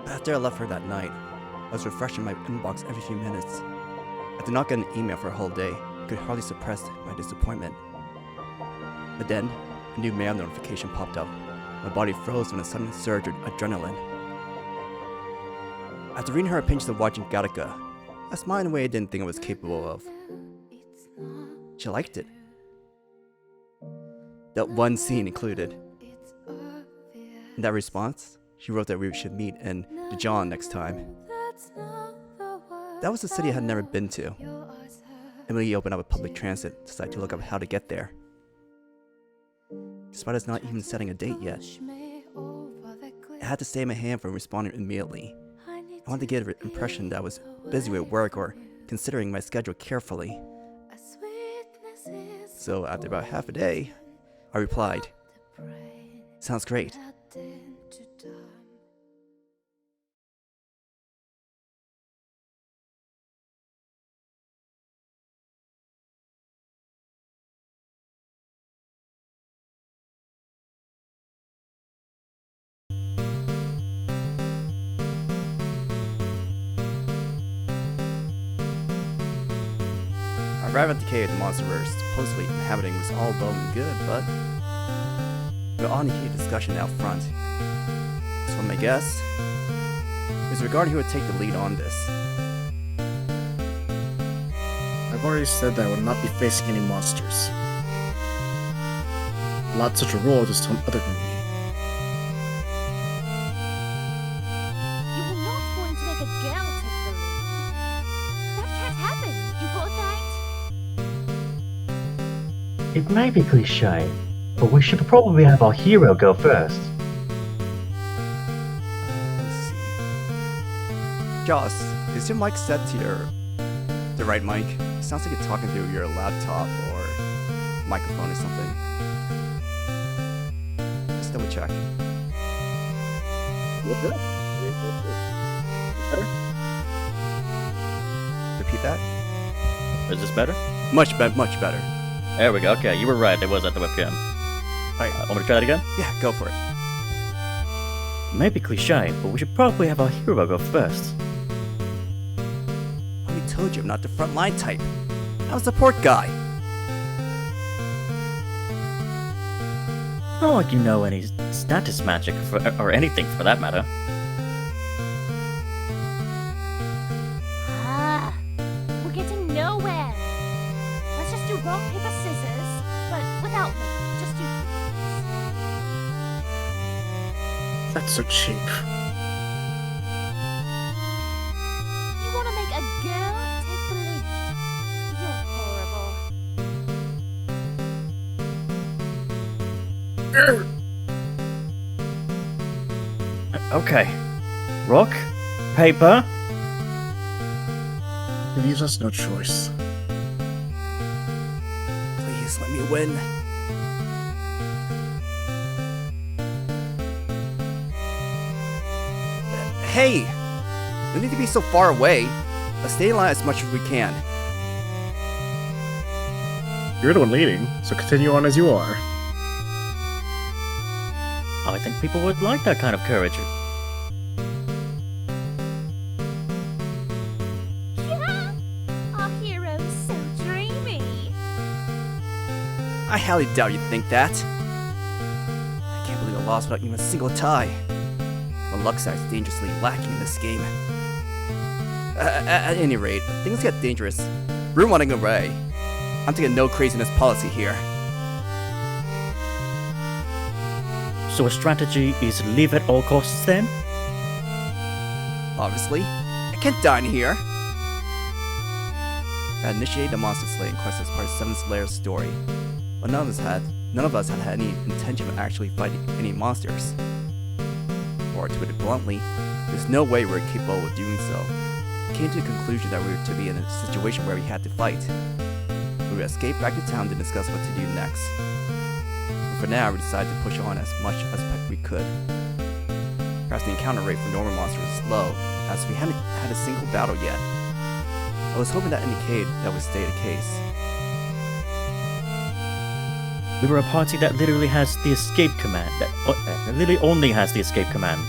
After I left her that night, I was refreshing my inbox every few minutes. I did not get an email for a whole day. I could hardly suppress my disappointment. But then, a new mail notification popped up. My body froze when a sudden surge of adrenaline. After reading her opinions of watching Gattaca, I smiled in a way I didn't think I was capable of. She liked it. That one scene included. In that response, she wrote that we should meet in Dijon next time. That was a city I had never been to. Emily opened up a public transit, decided to look up how to get there. Despite us not even setting a date yet, I had to stay in my hand from responding immediately. I wanted to get an impression that I was busy with work or considering my schedule carefully. So after about half a day, I replied, "Sounds great." I arrived at the cave the monsters supposedly inhabiting was all well and good, but we were on a heated discussion out front. So my guess is regarding who would take the lead on this. I've already said that I will not be facing any monsters. Allowed such a role to someone other than me. You were not going to make a girl take the lead. That can't happen, you poor thing. It may be cliche, but we should probably have our hero go first. Let's see. Joss, is your mic set to the right mic? It sounds like you're talking through your laptop or microphone or something. Just double check. Better? Repeat that. Is this better? Much better. There we go. Okay, you were right. It was at the webcam. Alright, Want me to try that again? yeah, go for it. Maybe cliche, but we should probably have our hero go first. I already told you I'm not the frontline type. I'm a support guy. Not like you know any status magic or anything for that matter. We're getting nowhere. Let's just do rock, paper, scissors, but without me. Just do That's so cheap. You want to make a girl take the lead? You're horrible. Okay. Rock, paper. It leaves us no choice. Please let me win. Hey! No need to be so far away. Let's stay in line as much as we can. You're the one leading, so continue on as you are. I think people would like that kind of courage. Yeah, our hero's so dreamy. I highly doubt you'd think that. I can't believe I lost without even a single tie. My luck side's dangerously lacking in this game. At any rate, if things get dangerous, we're running away. I'm taking no craziness policy here. So a strategy is leave at all costs then? Obviously, I can't die in here. I initiated the monster slaying quest as part of 7th Lair's story, but none of us had any intention of actually fighting any monsters. Or to put it bluntly, there's no way we're capable of doing so. We came to the conclusion that we were to be in a situation where we had to fight. We would escape back to town to discuss what to do next. But for now, we decided to push on as much as we could. Perhaps the encounter rate for normal monsters is low, as we hadn't had a single battle yet. I was hoping that indicated that would stay the case. We were a party that literally has the escape command. That literally only has the escape command.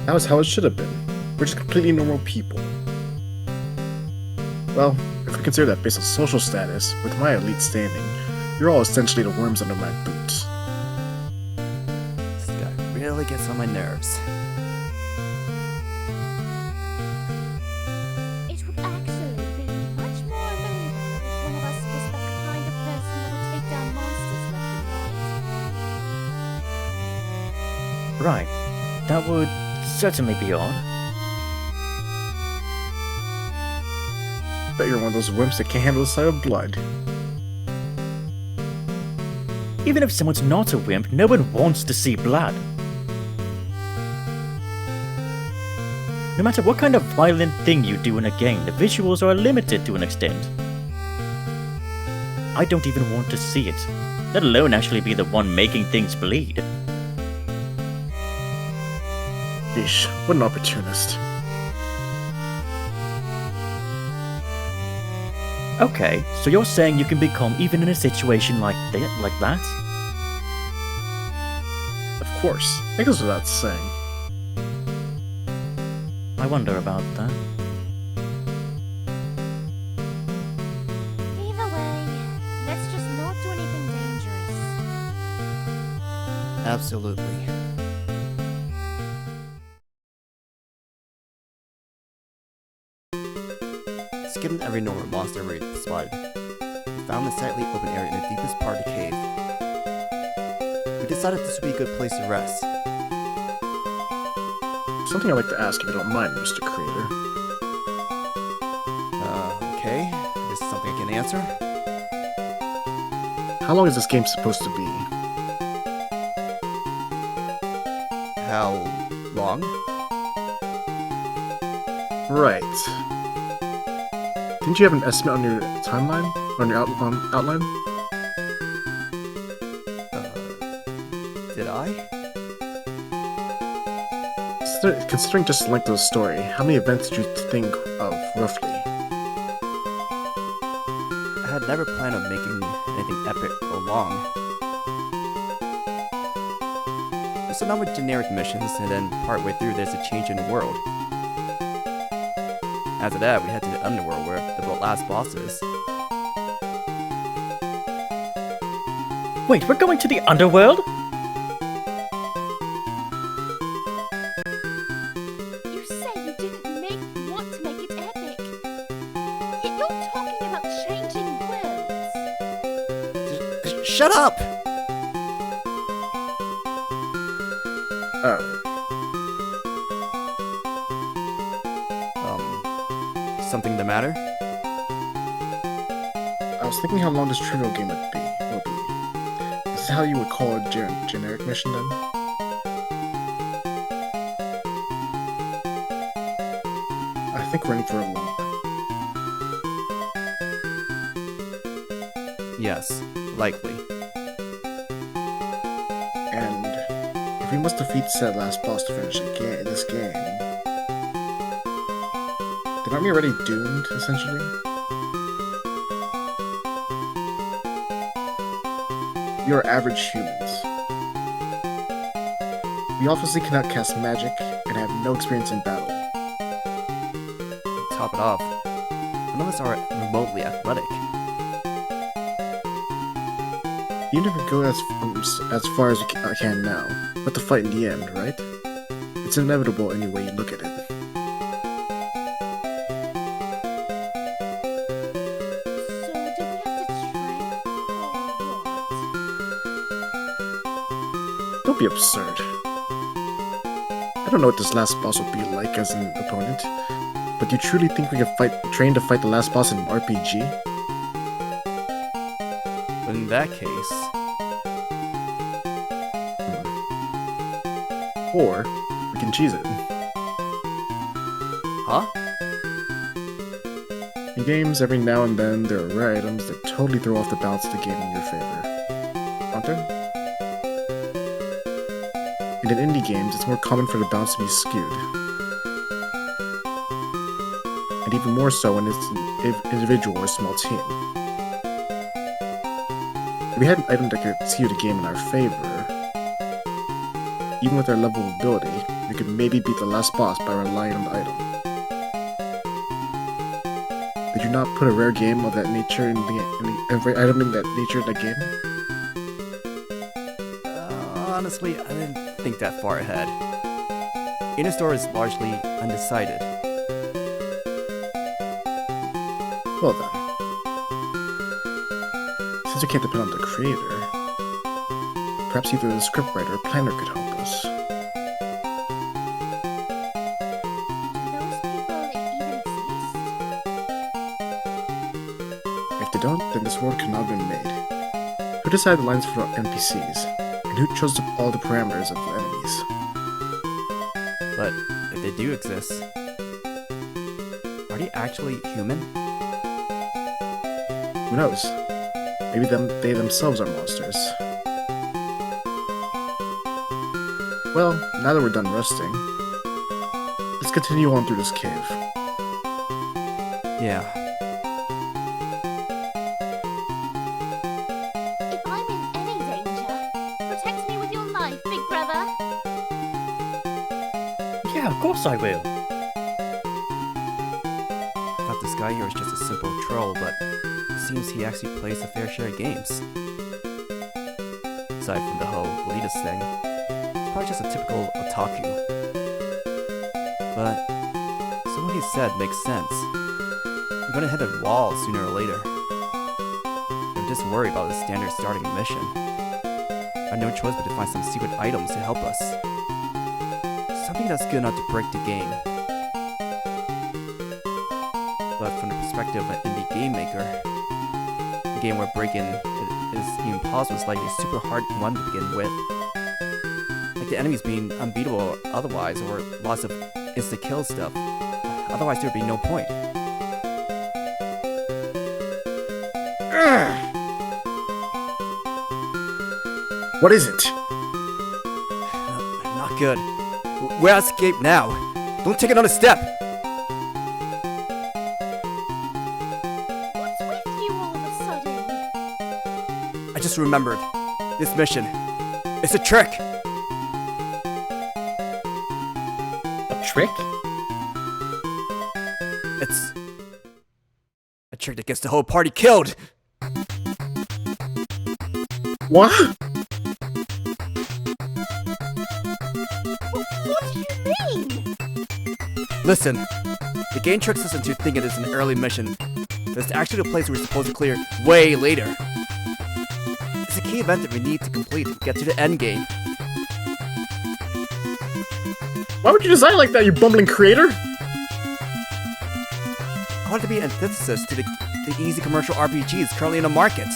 That was how it should have been. We're just completely normal people. Well, if we consider that based on social status, with my elite standing, you're all essentially the worms under my boots. This guy really gets on my nerves. It would actually be much more believable if one of us was the kind of person that would take down monsters left and right. Right. That would certainly be odd. Bet you're one of those wimps that can't handle the sight of blood. Even if someone's not a wimp, no one wants to see blood. No matter what kind of violent thing you do in a game, the visuals are limited to an extent. I don't even want to see it, let alone actually be the one making things bleed. Yeesh, what an opportunist. Okay, so you're saying you can be calm even in a situation like that? Of course, that goes without saying. I wonder about that. Either way, let's just not do anything dangerous. Absolutely. Skipping every normal monster we spotted, we found a slightly open area in the deepest part of the cave. We decided this would be a good place to rest. Something I'd like to ask if you don't mind, Mr. Creator. Okay. Is this something I can answer? How long is this game supposed to be? How long? Right. Didn't you have an estimate on your timeline? On your outline? Did I? Considering just the length of the story, how many events did you think of, roughly? I had never planned on making anything epic or long. There's a number of generic missions, and then partway through there's a change in the world. After that, we head to the underworld where the last boss is. Wait, we're going to the underworld? You say you didn't want to make it epic. Yet you're talking about changing worlds. Shut up! Oh. Something the matter? I was thinking how long this trivial game will be. Is this how you would call a generic mission then? I think we're in for a long one. Yes, likely. And if we must defeat said last boss to finish this game, then aren't we already doomed, essentially? We are average humans. We obviously cannot cast magic and have no experience in battle. To top it off, none of us are remotely athletic. Even if we go as far as we can now, we have to fight in the end, right? It's inevitable any way you look at it. So do we have to train or what? Don't be absurd. I don't know what this last boss will be like as an opponent, but do you truly think we can train to fight the last boss in an RPG? But in that case... Or, we can cheese it. Huh? In games, every now and then, there are rare items that totally throw off the balance of the game in your favor. Aren't there? And in indie games, it's more common for the balance to be skewed. And even more so when it's an individual or a small team. If we had an item that could skew the game in our favor, even with our level of ability, we could maybe beat the last boss by relying on the item. Did you not put a rare game of that nature every item in that nature in the game? Honestly, I didn't think that far ahead. Inner Store is largely undecided. Well then. Since we can't depend on the creator, perhaps either the scriptwriter or planner could help us. Do those people even exist? If they don't, then this world could not have been made. Who decided the lines for NPCs? And who chose all the parameters of the enemies? But if they do exist, are they actually human? Who knows? Maybe they themselves are monsters. Well, now that we're done resting, let's continue on through this cave. Yeah. If I'm in any danger, protect me with your life, big brother. Yeah, of course I will. Thought this guy here was just a simple troll, but it seems he actually plays a fair share of games. Aside from the whole Elise thing, it's probably just a typical otaku. But so what he said makes sense. We're gonna hit a wall sooner or later. I'm just worried about the standard starting mission. I have no choice but to find some secret items to help us. Something that's good enough to break the game. But from the perspective of an indie game maker, a game where breaking is even possible is like a super hard one to begin with. Like the enemies being unbeatable otherwise, or lots of insta-kill stuff. Otherwise there'd be no point. What is it? Not good. We're at escape now. Don't take another step. What's with you all of a sudden? I just remembered. This mission. It's a trick. A trick? It's a trick that gets the whole party killed. What? What do you mean? Listen, the game tricks us into thinking it's an early mission, but it's actually the place we're supposed to clear way later. It's a key event that we need to complete to get to the end game. Why would you design like that, you bumbling creator? I want it to be an antithesis to the easy commercial RPGs currently in the market.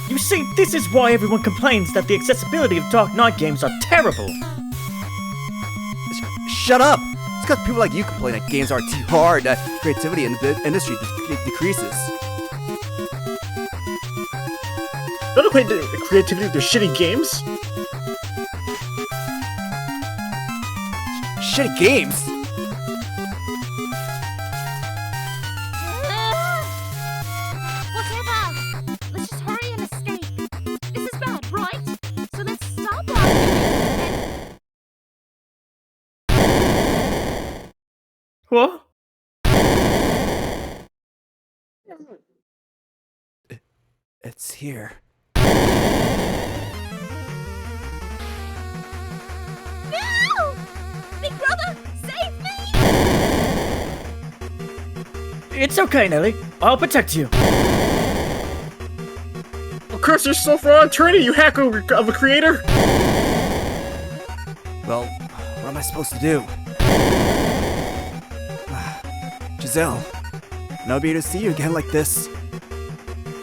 You see, this is why everyone complains that the accessibility of Dark Knight games are terrible. Shut up! It's because people like you complain that games are too hard, that creativity in the industry decreases. Don't equate the creativity to shitty games. Shitty games! Whatever. Let's just hurry and escape. This is bad, right? So let's stop arguing What? It's here. No! Big brother, save me! It's okay, Nellie. I'll protect you. Of course, you're so far on training, you hack of a creator. Well, what am I supposed to do? Giselle, no be to see you again like this.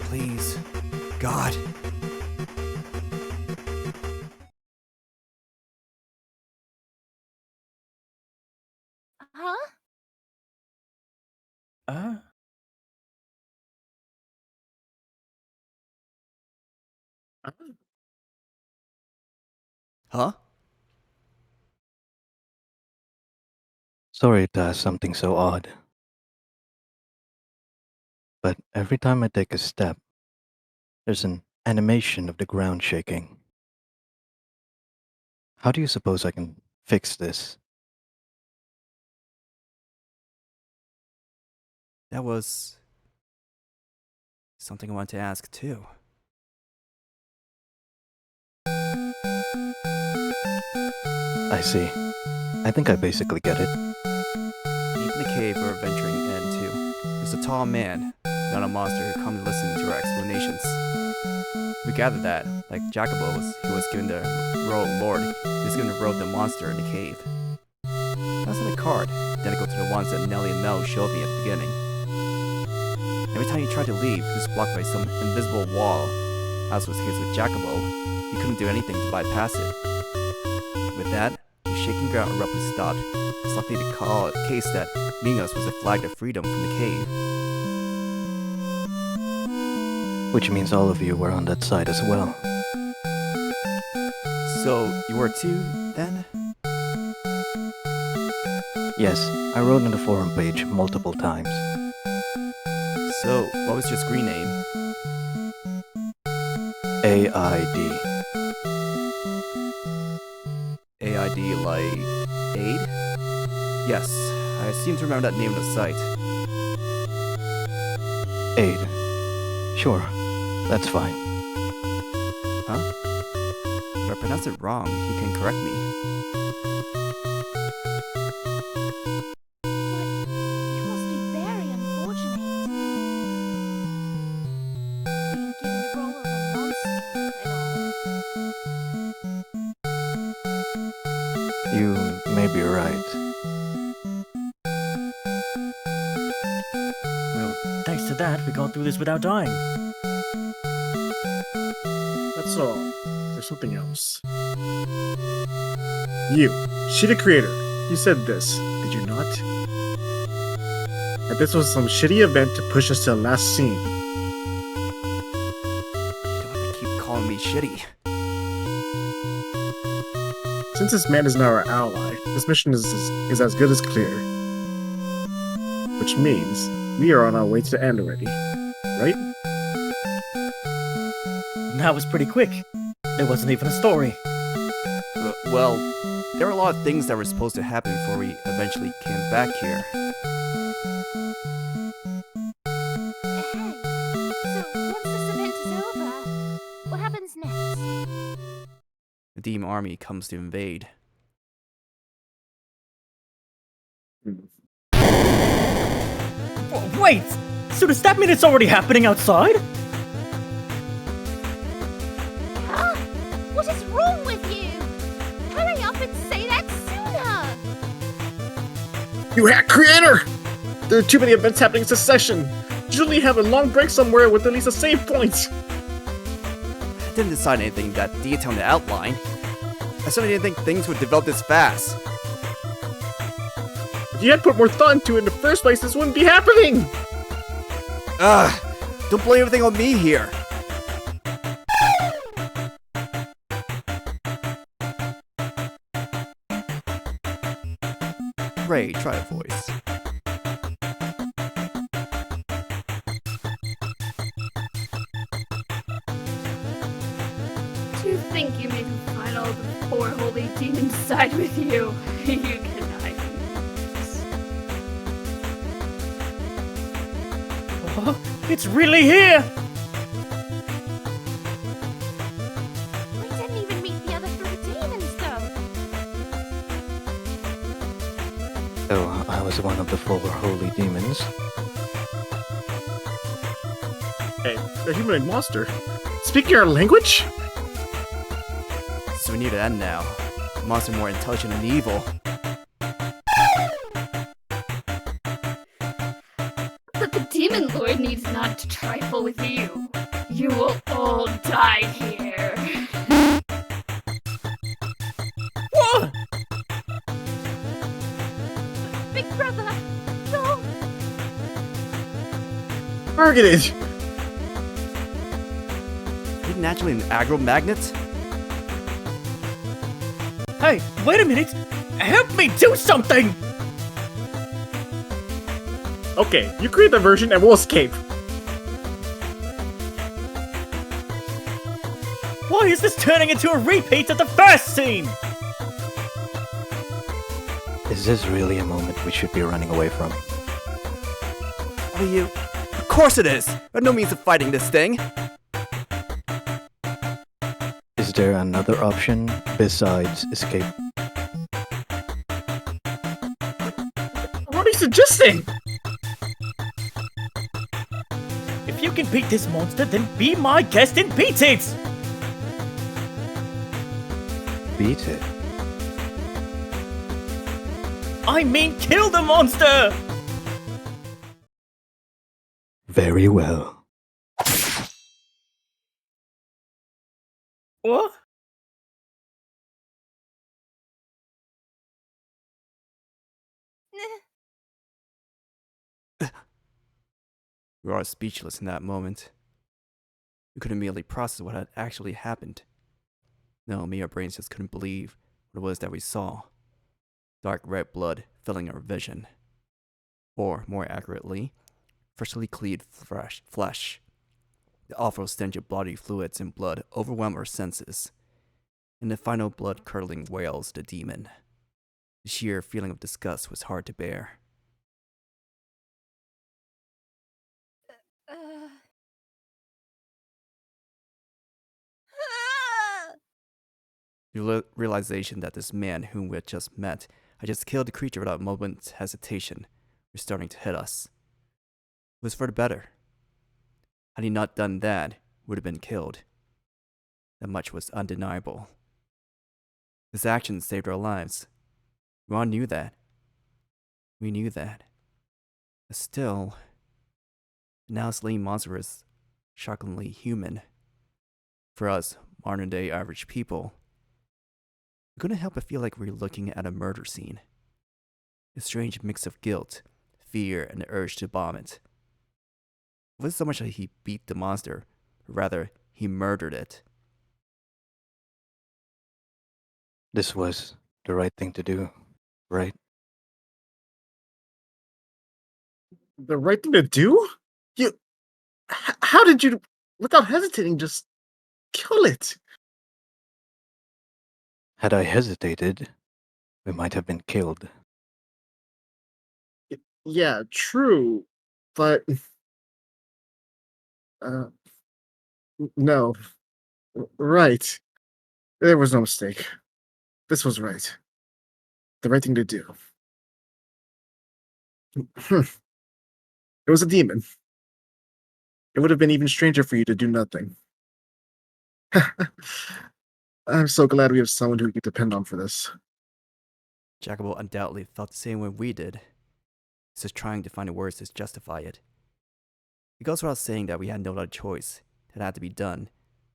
Please, God. Huh? Huh? Sorry to ask something so odd. But every time I take a step, there's an animation of the ground shaking. How do you suppose I can fix this? That was something I wanted to ask too. I see. I think I basically get it. Deep in the cave we're venturing into, there's a tall man, not a monster, who comes to listen to our explanations. We gather that, like Jacobo who was given the role of Lord, he was given the role of the monster in the cave. That's on a card, identical to the ones that Nellie and Mell showed me at the beginning. Every time he tried to leave, he was blocked by some invisible wall. As was the case with Jacobo, he couldn't do anything to bypass it. With that, the shaking ground abruptly stopped. It's likely to call a case that meeting us was a flag of freedom from the cave. Which means all of you were on that side as well. So, you were too, then? Yes, I wrote in the forum page multiple times. So, what was your screen name? AID. AID like aid? Yes, I seem to remember that name on the site. Aid. Sure, that's fine. Huh? If I pronounce it wrong, he can correct me. But you must be very unfortunate. Being given the role of a monster and all. You may be right. Well, thanks to that, we got through this without dying. That's all. There's something else. You, shitty creator, you said this, did you not? That this was some shitty event to push us to the last scene. You don't have to keep calling me shitty. Since this man is now our ally, this mission is as good as clear. Which means we are on our way to the end already, right? That was pretty quick. There wasn't even a story. Well, there were a lot of things that were supposed to happen before we eventually came back here. Hey, so once this event is over, what happens next? The demon army comes to invade. Wait! So does that mean it's already happening outside? Huh? What is wrong with you? Hurry up and say that sooner! You hack creator! There are too many events happening in succession. Usually have a long break somewhere with at least a save point. I didn't decide anything that detailed in the outline. I certainly didn't think things would develop this fast. If you had put more thought into it in the first place, this wouldn't be happening! Ugh! Don't blame everything on me here! Ray, try a voice. Do you think you made the final the poor holy demons side with you? You cannot do this. Oh, it's really here! We didn't even meet the other three demons, though. Oh, I was one of the four holy demons. Hey, a humanoid monster. Speaking our language? So we need to end now. The monster more intelligent than evil. But the demon lord needs not to trifle with you. You will all die here. What? Big brother, no! Targeted! Are you naturally an aggro magnet? Hey, wait a minute! Help me do something! Okay, you create the version and we'll escape. Why is this turning into a repeat of the first scene? Is this really a moment we should be running away from? What are you? Of course it is! By no means of fighting this thing! Is there another option besides escape? What are you suggesting? If you can beat this monster, then be my guest and beat it! Beat it. I mean, kill the monster! Very well. What? We were all speechless in that moment. We couldn't immediately process what had actually happened. No, me, our brains just couldn't believe what it was that we saw. Dark red blood filling our vision. Or, more accurately, freshly cleaved flesh. The awful stench of bloody fluids and blood overwhelmed our senses. And the final blood-curdling wails of the demon. The sheer feeling of disgust was hard to bear. The realization that this man whom we had just met had just killed the creature without a moment's hesitation was starting to hit us. It was for the better. Had he not done that, we would have been killed. That much was undeniable. His actions saved our lives. We all knew that. We knew that. But still, the now slain monster was shockingly human. For us, modern-day average people, we couldn't help but feel like we were looking at a murder scene. A strange mix of guilt, fear, and the urge to vomit. It wasn't so much that he beat the monster, but rather, he murdered it. This was the right thing to do, right? The right thing to do? How did you, without hesitating, just kill it? Had I hesitated, we might have been killed. Yeah, true, but uh, no, right. There was no mistake. This was right. The right thing to do. It was a demon. It would have been even stranger for you to do nothing. I'm so glad we have someone who we can depend on for this. Jacobo undoubtedly felt the same way we did. He's just trying to find the words to justify it. It goes without saying that we had no other choice. That had to be done.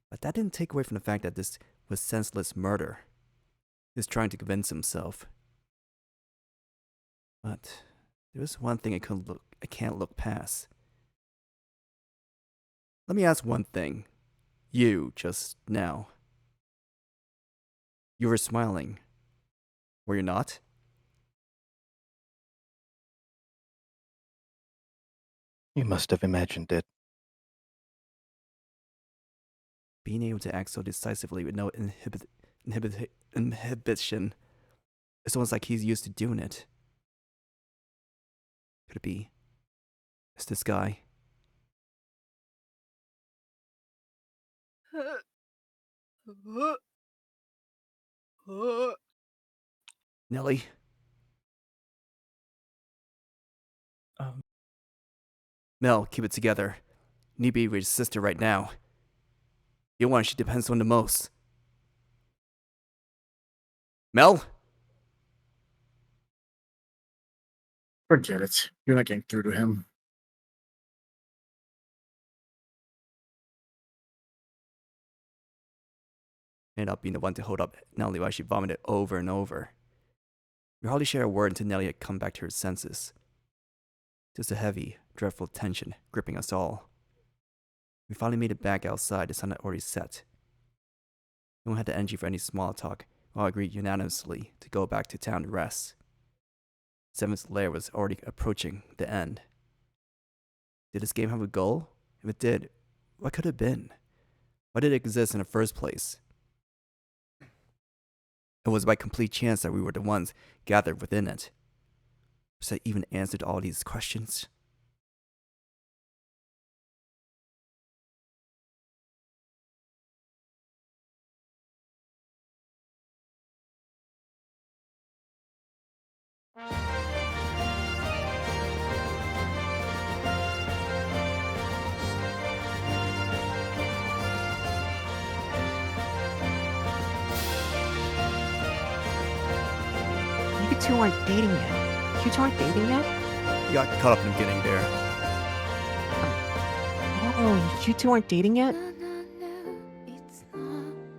But that didn't take away from the fact that this was senseless murder. He was trying to convince himself. But there was one thing I can't look past. Let me ask one thing. You, just now. You were smiling. Were you not? You must have imagined it. Being able to act so decisively with no inhibition. It's almost like he's used to doing it. Could it be? It's this guy. Nellie? Mell, keep it together. You need to be with your sister right now. You're the one she depends on the most. Mell? Forget it. You're not getting through to him. Ended up being the one to hold up Nellie while she vomited over and over. We hardly shared a word until Nellie had come back to her senses. Just a heavy, dreadful tension gripping us all. We finally made it back outside. The sun had already set. No one had the energy for any small talk. We all agreed unanimously to go back to town to rest. Seven's Lair was already approaching the end. Did this game have a goal? If it did, what could it have been? Why did it exist in the first place? It was by complete chance that we were the ones gathered within it. Was that even answered all these questions? You two aren't dating yet. You two aren't dating yet? You got caught up in getting there. Oh, you two aren't dating yet?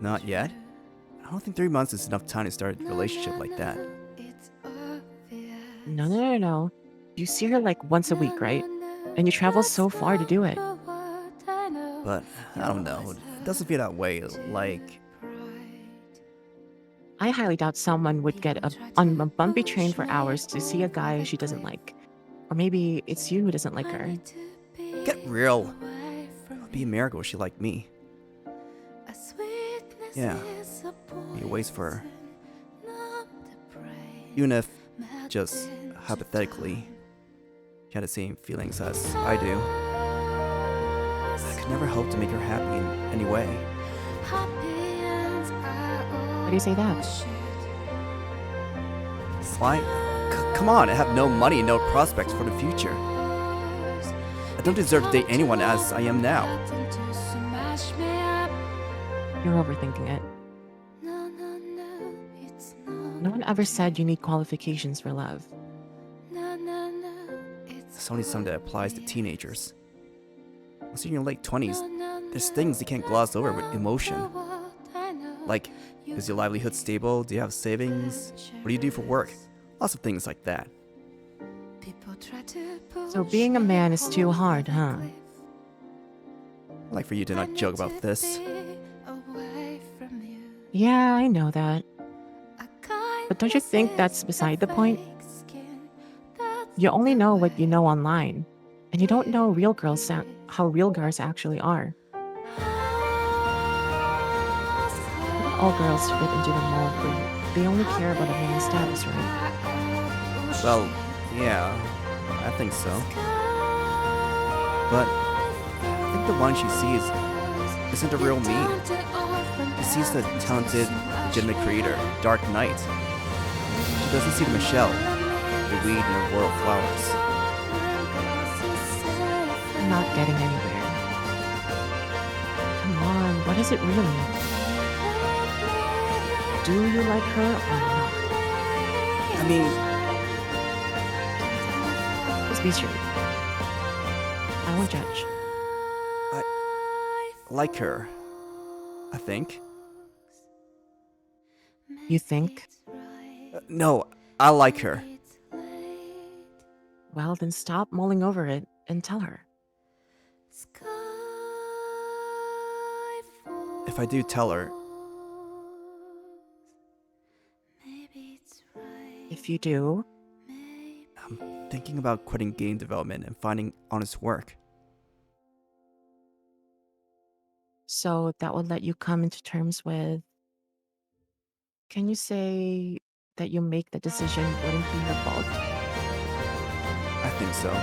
Not yet. I don't think 3 months is enough time to start a relationship like that. No. You see her like once a week, right? And you travel so far to do it. But I don't know. It doesn't feel that way. Like, I highly doubt someone would get on a bumpy train for hours to see a guy she doesn't like. Or maybe it's you who doesn't like her. get real. It would be a miracle if she liked me. Yeah. Be a waste for her. Even if, just hypothetically, she had the same feelings as I do. I could never hope to make her happy in any way. Why do you say that? Why? Come on, I have no money and no prospects for the future. I don't deserve to date anyone as I am now. You're overthinking it. No one ever said you need qualifications for love. It's only something that applies to teenagers. Once you're in your late 20s, there's things you can't gloss over with emotion. Like, is your livelihood stable? Do you have savings? What do you do for work? Lots of things like that. So being a man is too hard, huh? I'd like for you to not joke about this. Yeah, I know that. But don't you think that's beside the point? You only know what you know online, and you don't know how real girls actually are. Not all girls fit into the mold where they only care about a man's status, right? Well, yeah, I think so. But I think the one she sees isn't the real me. She sees the talented, legitimate creator, Dark Knight. She doesn't see the Michelle, the weed in her world flowers. I'm not getting anywhere. Come on, what is it really? Do you like her or not? I mean, Just be straight. I won't judge. I like her, I think. You think? No, I like her. Well, then stop mulling over it and tell her. If I do tell her, If you do, I'm thinking about quitting game development and finding honest work. so that would let you come into terms with. Can you say that you make the decision wouldn't be her fault? I think so. I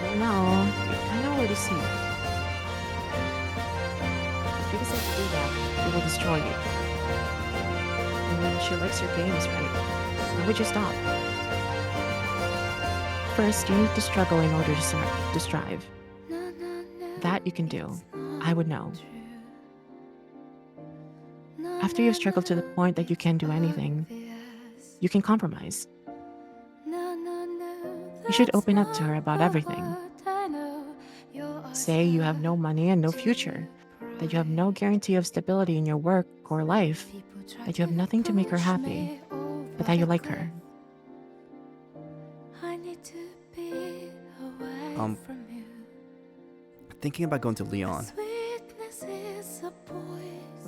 don't know. I kind of already see it. If you decide to do that, it will destroy you. I mean, she likes your games, right? Why would you stop? First, you need to struggle in order to strive. That you can do. I would know. After you've struggled to the point that you can't do anything, you can compromise. You should open up to her about everything. Say you have no money and no future, that you have no guarantee of stability in your work or life, that you have nothing to make her happy, but that you like her. Thinking about going to Leon.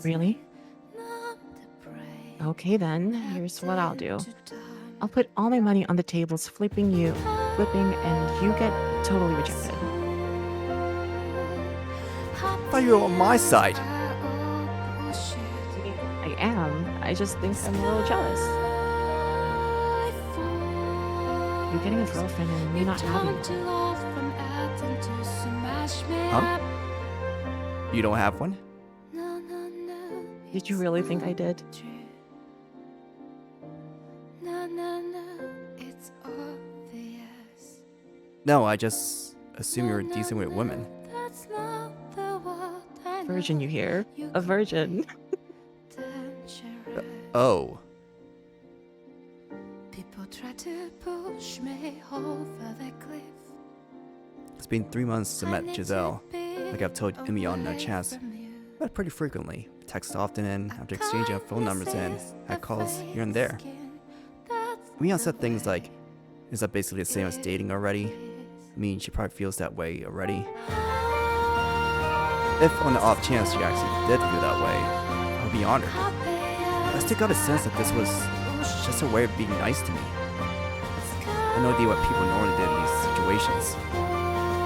Really? Okay then, here's what I'll do. I'll put all my money on the tables flipping, and you get totally rejected. I thought you were on my side. I am, I just think I'm a little jealous. You're getting a girlfriend and me not having one. Huh? You don't have one? Did you really think I did? No, I just assume you're decent with women. Virgin, you hear? A virgin. Oh. People try to push me over the cliff. It's been 3 months since I met Giselle. Like I've told Imeon in our chats. Met pretty frequently. Text often and after exchanging phone numbers and had calls here and there. Imeon said things like, is that basically the same as dating already? I mean, she probably feels that way already. If on the off chance she actually did feel that way, I would be honored. I still got a sense that this was just her way of being nice to me. I had no idea what people normally did in these situations.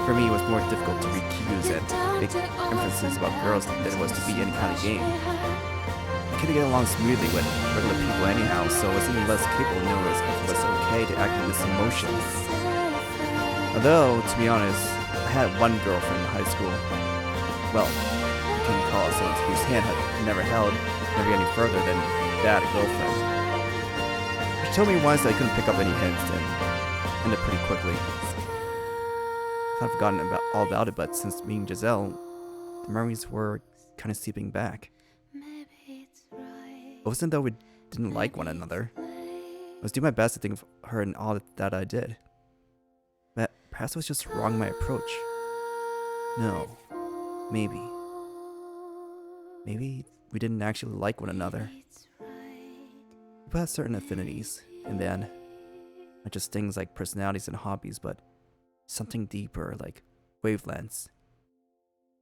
For me, it was more difficult to read cues and make inferences about girls than it was to be any kind of game. I couldn't get along smoothly with regular people anyhow, so I was even less capable of knowing if it was okay to act with this emotion. Although, to be honest, I had one girlfriend in high school. Well, you can call it someone whose hand had never held, never any further than that, a girlfriend. She told me once that I couldn't pick up any hints and ended pretty quickly. I've forgotten all about it, but since meeting Giselle, the memories were kind of seeping back. It wasn't that we didn't like one another. I was doing my best to think of her and all that I did. But perhaps I was just wrong in my approach. No. Maybe. Maybe we didn't actually like one another. We had certain affinities, and then not just things like personalities and hobbies, but something deeper like wavelengths.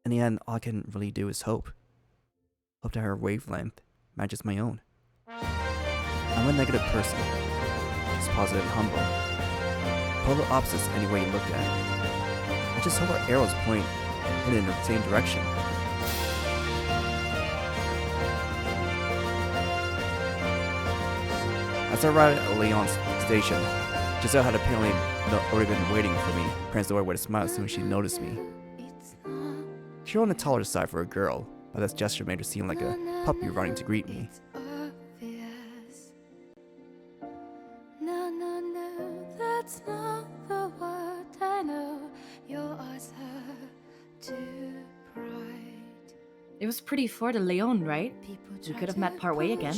In the end, all I can really do is hope. Hope that her wavelength matches my own. I'm a negative person, just positive and humble. Polar opposites any way you look at it. I just hope our arrows point in the same direction. As I arrived at Leon's station, Giselle had apparently already been waiting for me, pranced away with a smile as soon as she noticed me. She was on the taller side for a girl, but that gesture made her seem like a puppy running to greet me. That's not the word I know. Your eyes are too bright. It was pretty Fleur de Leon, right? We could have met partway again.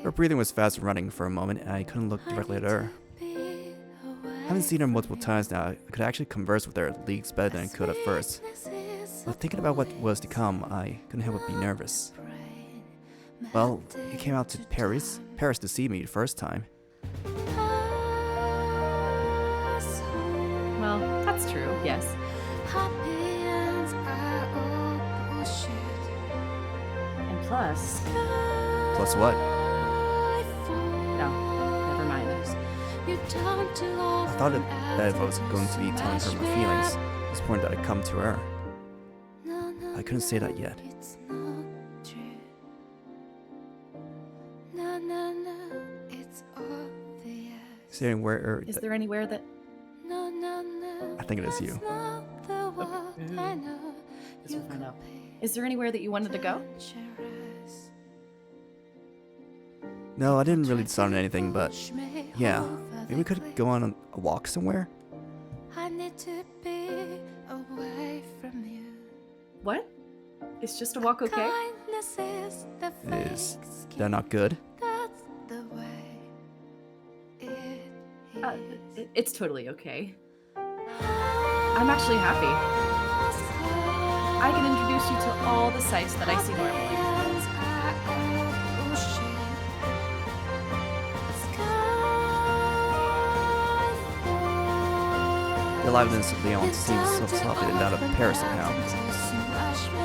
Her breathing was fast and running for a moment, and I couldn't look directly at her. Having seen her multiple times now, I could actually converse with her leagues better than I could at first. But thinking about what was to come, I couldn't help but be nervous. Well, you came out to Paris to see me the first time. Well, that's true, yes. And plus... Plus what? No, never mind. I thought that if I was going to be telling her my feelings, it was important that I come to her. I couldn't say that yet. Is there anywhere Is there anywhere that... I think it is you. Guess we'll find out. Is there anywhere that you wanted to go? No, I didn't really decide on anything, but yeah, maybe we could go on a walk somewhere? I need to be away from you. What? Is just a walk okay? Is that not good? That's the way It's totally okay. I'm actually happy. I can introduce you to all the sights that I see normally. The aliveness of Lyon seems so softer than that of Paris somehow.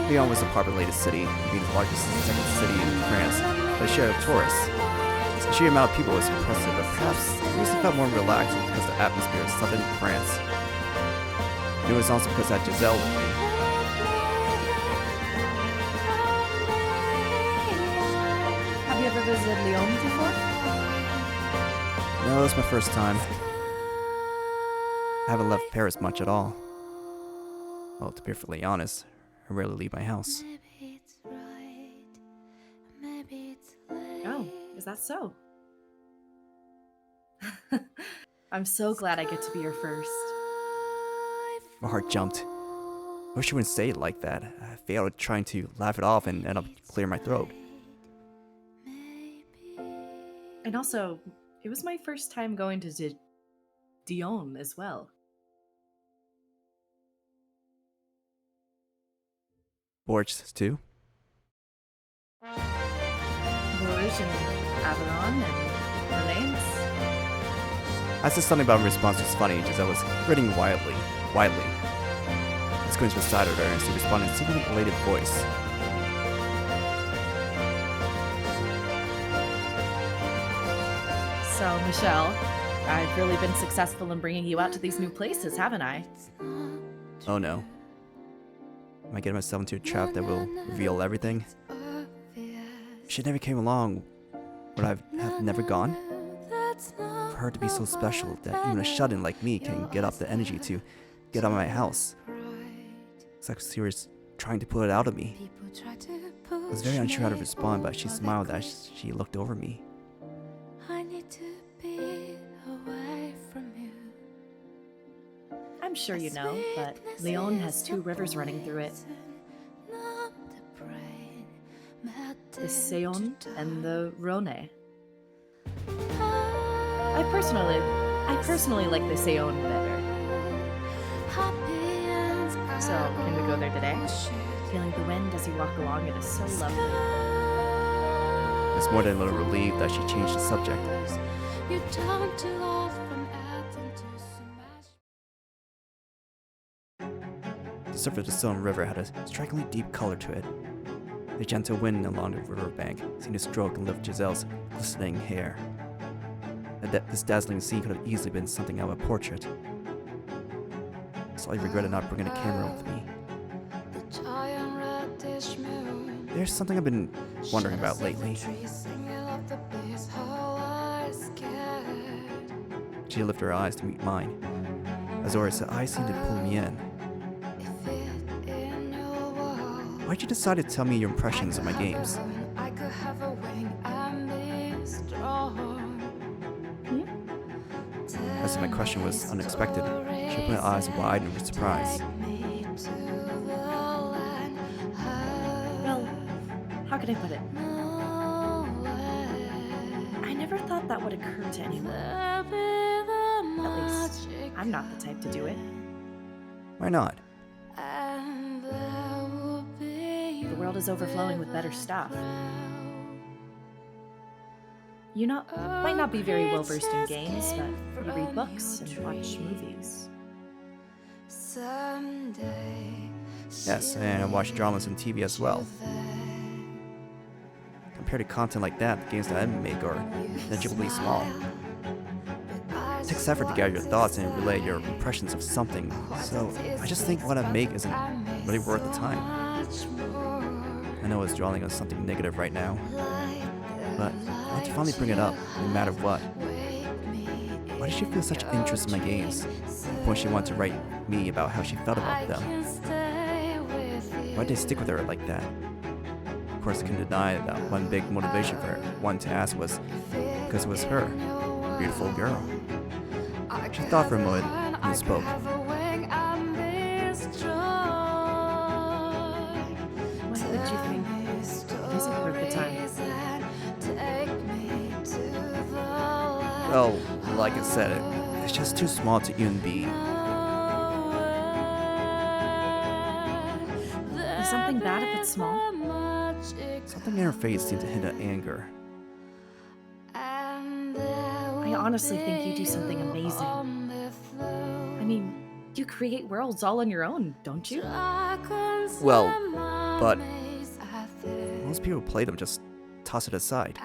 Lyon was a populated city, being the largest and second city in France, but a share of tourists. The sheer amount of people was impressive, but perhaps it was felt more relaxed because the atmosphere is southern France. It was also because I had Giselle with me. ever visited Lyon before? No, it was my first time. I haven't left Paris much at all. Well, to be perfectly honest, I rarely leave my house. Oh, is that so? I'm so glad I get to be your first. My heart jumped. I wish you wouldn't say it like that. I failed trying to laugh it off and end up clearing my throat. And also, it was my first time going to Dijon as well. Bourges too? Bourges and Agerton and Orleans. I said something about my response was funny, just I was grinning wildly. I squinted beside her and she responded in a seemingly elated voice. So, Michelle, I've really been successful in bringing you out to these new places, haven't I? Oh no. Am I getting myself into a trap that will reveal everything? If she never came along, would I have never gone? For her to be so special that even a shut-in like me can get up the energy to get out of my house. It's like she was trying to pull it out of me. I was very unsure how to respond, but she smiled as she looked over me. I'm sure you know, but Lyon has 2 rivers running through it. The Seine and the Rhone. I personally like the Seine better. So, can we go there today? Feeling the wind as you walk along, it is so lovely. It's more than a little relieved that she changed the subject. The surface of the Seine River had a strikingly deep color to it. The gentle wind along the riverbank seemed to stroke and lift Giselle's glistening hair. This dazzling scene could have easily been something out of a portrait. I slightly regretted not bringing a camera with me. There's something I've been wondering about lately. She lifted her eyes to meet mine. Azori's eyes seemed to pull me in. Why'd you decide to tell me your impressions of my games? As if my question was unexpected, she opened her eyes wide in surprise. Well, how can I put it? I never thought that would occur to anyone. At least, I'm not the type to do it. Why not? The world is overflowing with better stuff. You might not be very well versed in games, but you read books and watch movies. Yes, and I watch dramas and TV as well. Compared to content like that, the games that I make are negligibly small. It takes effort to gather your thoughts and relay your impressions of something, so I just think what I make isn't really worth the time. I know it's drawing on something negative right now, but I want to finally bring it up, no matter what. Why did she feel such interest in my games? When she wanted to write me about how she felt about them. Why did they stick with her like that? Of course, I can deny that one big motivation for one to ask was because it was her, a beautiful girl. She thought for a moment and spoke. What would you think? It isn't worth the time. Well, like I said, it's just too small to even be. Is something bad if it's small? Something in her face seemed to hint at anger. I honestly think you do something amazing. I mean, you create worlds all on your own, don't you? Well, but most people who play them just toss it aside.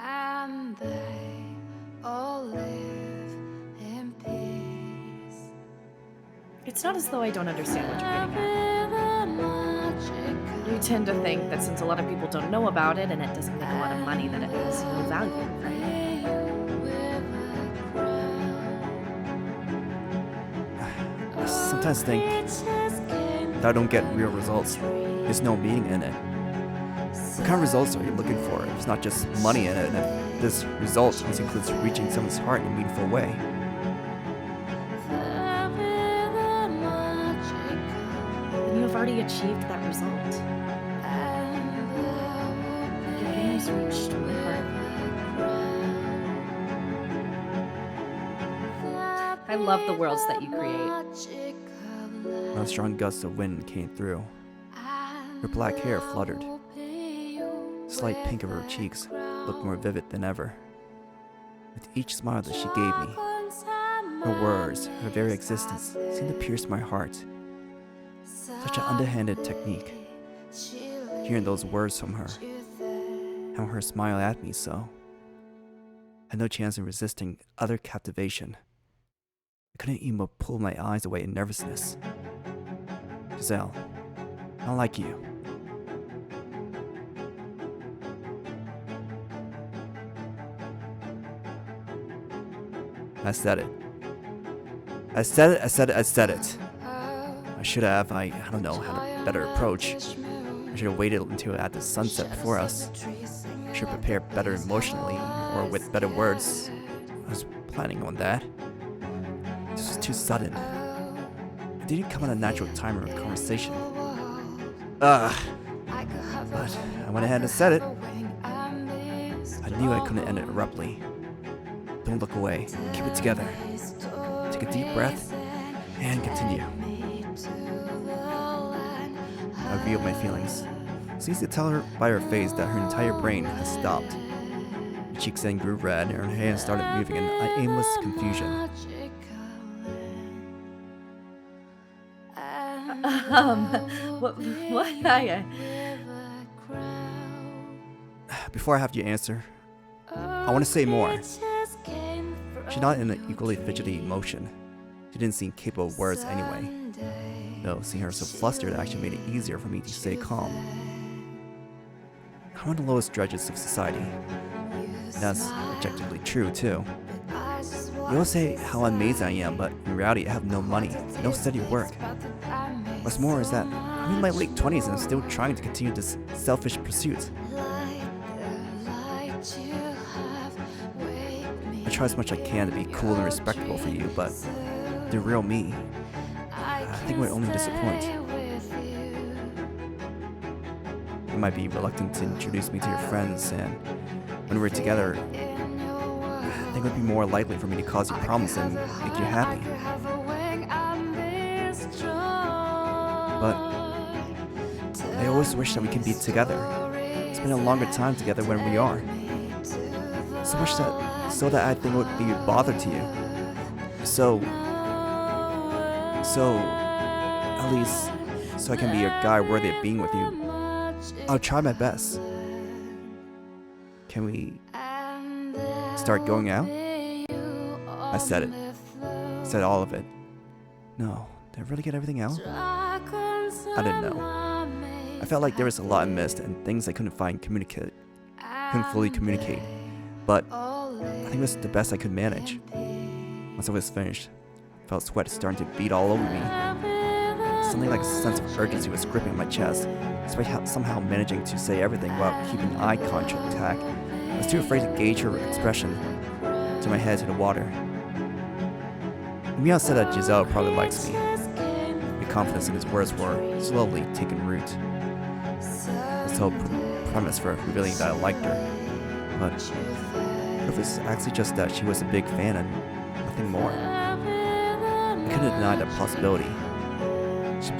It's not as though I don't understand what you're getting at. You tend to think that since a lot of people don't know about it and it doesn't make a lot of money, that it has no value, right? I sometimes think that I don't get real results. There's no meaning in it. What kind of results are you looking for? There's not just money in it, and if this result includes reaching someone's heart in a meaningful way. Then you have already achieved that result. Your game's reached my heart. I love the worlds that you create. A strong gust of wind came through. Her black hair fluttered. The slight pink of her cheeks looked more vivid than ever. With each smile that she gave me, her words, her very existence seemed to pierce my heart. Such an underhanded technique. Hearing those words from her, having her smile at me so. I had no chance of resisting utter captivation. I couldn't even pull my eyes away in nervousness. Giselle, I don't like you. I said it. I said it. I should have, I don't know, had a better approach. I should have waited until at the sunset before us. I should have prepared better emotionally, or with better words. I was planning on that. This was too sudden. It didn't come at a natural time of conversation. But I went ahead and said it. I knew I couldn't end it abruptly. Don't look away. Keep it together. Take a deep breath and continue. I revealed my feelings. It's easy to tell her by her face that her entire brain has stopped. Her cheeks then grew red and her hands started moving in aimless confusion. What? Before I have you answer, I want to say more. She nodded in an equally fidgety motion. She didn't seem capable of words anyway. Though seeing her so flustered actually made it easier for me to stay calm. I'm on the lowest dredges of society. That's objectively true too. You always say how amazing I am, but in reality I have no money, no steady work. What's more is that I'm in my late 20s and I'm still trying to continue this selfish pursuit. I try as much as I can to be cool and respectable for you, but the real me, I think would only disappoint. You might be reluctant to introduce me to your friends, and when we're together, I think it would be more likely for me to cause you problems than make you happy. But I always wish that we can be together, spend a longer time together when we are. So much so that I think it would be a bother to you. So at least, so I can be a guy worthy of being with you. I'll try my best. Can we start going out? I said it. Said all of it. No, did I really get everything out? I didn't know. I felt like there was a lot I missed and things I couldn't fully communicate. But I think it was the best I could manage. Once I was finished, I felt sweat starting to beat all over me. Something like a sense of urgency was gripping my chest, despite somehow managing to say everything while keeping eye contact. I was too afraid to gauge her expression. Turned my head to the water. Imeon said that Giselle probably likes me. My confidence in his words were slowly taking root. This whole premise for revealing that I liked her. But it was actually just that she was a big fan and nothing more. I couldn't deny that possibility.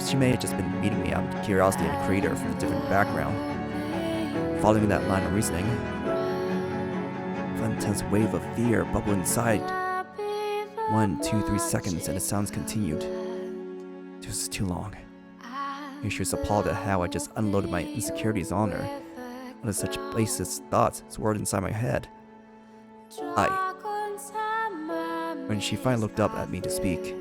She may have just been meeting me out of curiosity and a creator from a different background. Following that line of reasoning, an intense wave of fear bubbled inside. 1, 2, 3 seconds and the sounds continued. It was too long. Maybe she was appalled at how I just unloaded my insecurities on her. Under such baseless thoughts swirled inside my head. When she finally looked up at me to speak,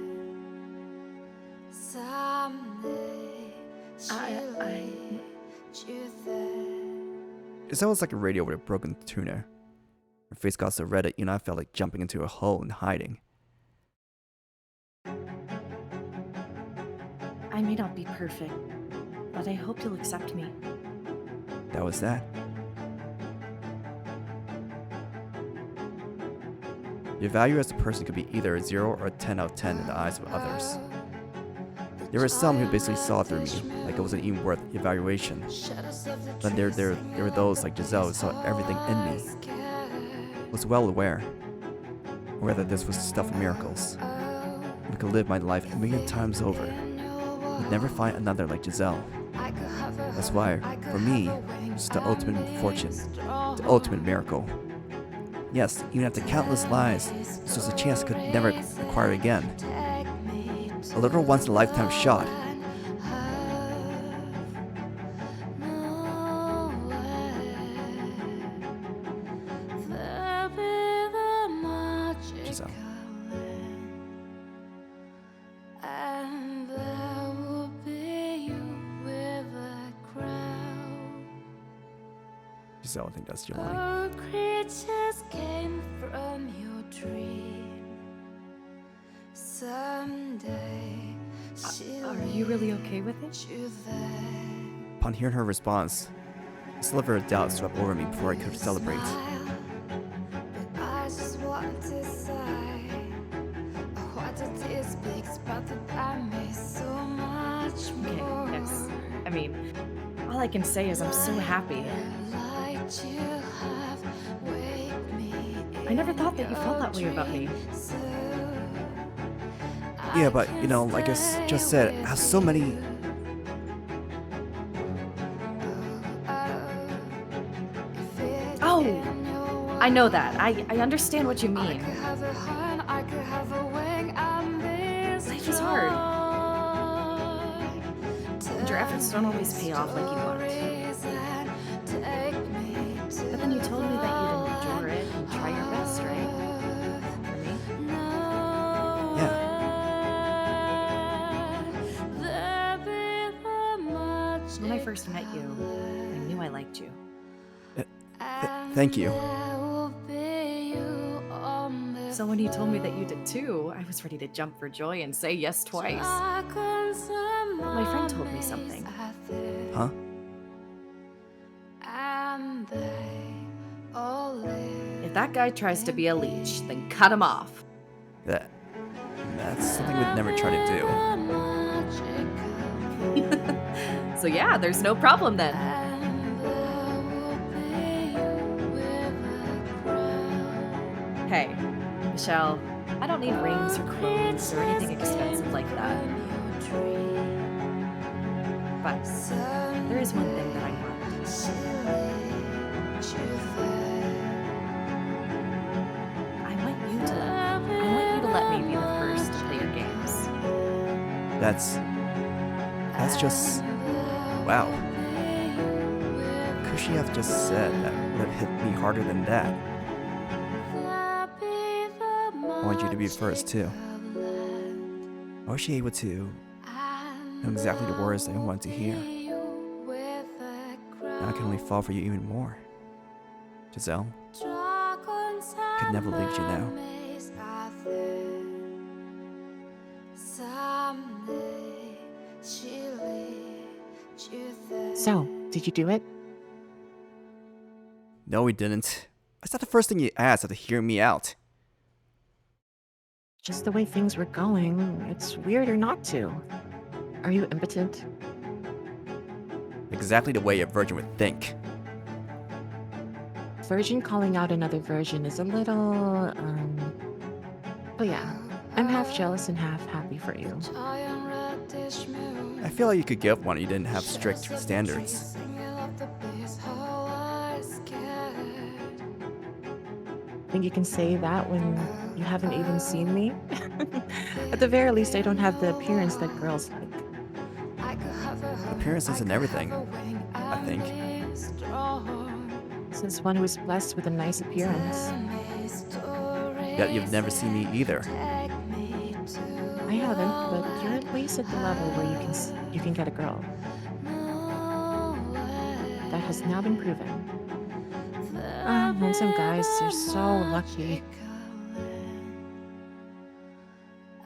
Giselle was like a radio with a broken tuner. Her face got so red that even I felt like jumping into a hole and hiding. I may not be perfect, but I hope you'll accept me. That was that. Your value as a person could be either a 0 or a 10 out of 10 in the eyes of others. There were some who basically saw through me, like it wasn't even worth evaluation. But there were those like Giselle who saw everything in me. Was well aware that this was stuff of miracles. I could live my life a million times over. I'd never find another like Giselle. That's why, for me, it's the ultimate fortune, the ultimate miracle. Yes, even after countless lies, this was a chance I could never acquire again. A little once-in-a-lifetime shot. Giselle. Giselle, I think that's your line. Creatures came from your dream. Someday Are you really okay with it? Upon hearing her response, a sliver of doubt swept over me before I could celebrate. I just want to say, what it is big, but that I miss so much Okay, more. yes. I mean, all I can say is I'm so happy. I never thought that you felt that way about me. Yeah, but, you know, like I just said, I have so many... Oh! I know that. I understand what you mean. Life is hard. And your efforts don't always pay off like you want. But then you told me that you'd endure it and try your best, right? For me? Yeah. When I first met you, I knew I liked you. Thank you. So when you told me that you did too, I was ready to jump for joy and say yes twice. My friend told me something. Huh? If that guy tries to be a leech, then cut him off. That's something we'd never try to do. So yeah, there's no problem then. Hey, Michelle, I don't need rings or clothes or anything expensive like that. But there is one thing that I want. I want you to let me be the first to play your games. That's just... Wow. Could she have just said that would have hit me harder than that? I want you to be first, too. How was she able to know exactly the words I wanted to hear? Now I can only fall for you even more. Giselle, could never leave you now. So, did you do it? No, we didn't. That's not the first thing you asked after hearing me out. Just the way things were going, it's weirder not to. Are you impotent? Exactly the way a virgin would think. Virgin calling out another virgin is a little, But yeah, I'm half jealous and half happy for you. I feel like you could get one if you didn't have strict standards. Think you can say that when you haven't even seen me? At the very least, I don't have the appearance that girls like. Appearance isn't everything, I think. Since one who is blessed with a nice appearance. Yet you've never seen me either. I haven't, but you're at least at the level where you can get a girl. That has now been proven. Handsome guys, you're so lucky.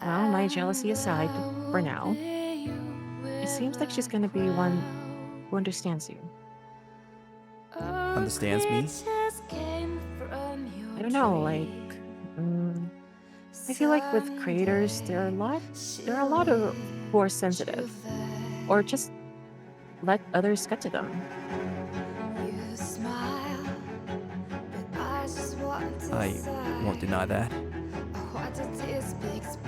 Well, my jealousy aside, for now, it seems like she's gonna be one who understands you. Understands me? I don't know, like, mm, I feel like with creators, there are a lot of who are sensitive, or just let others get to them. I won't deny that.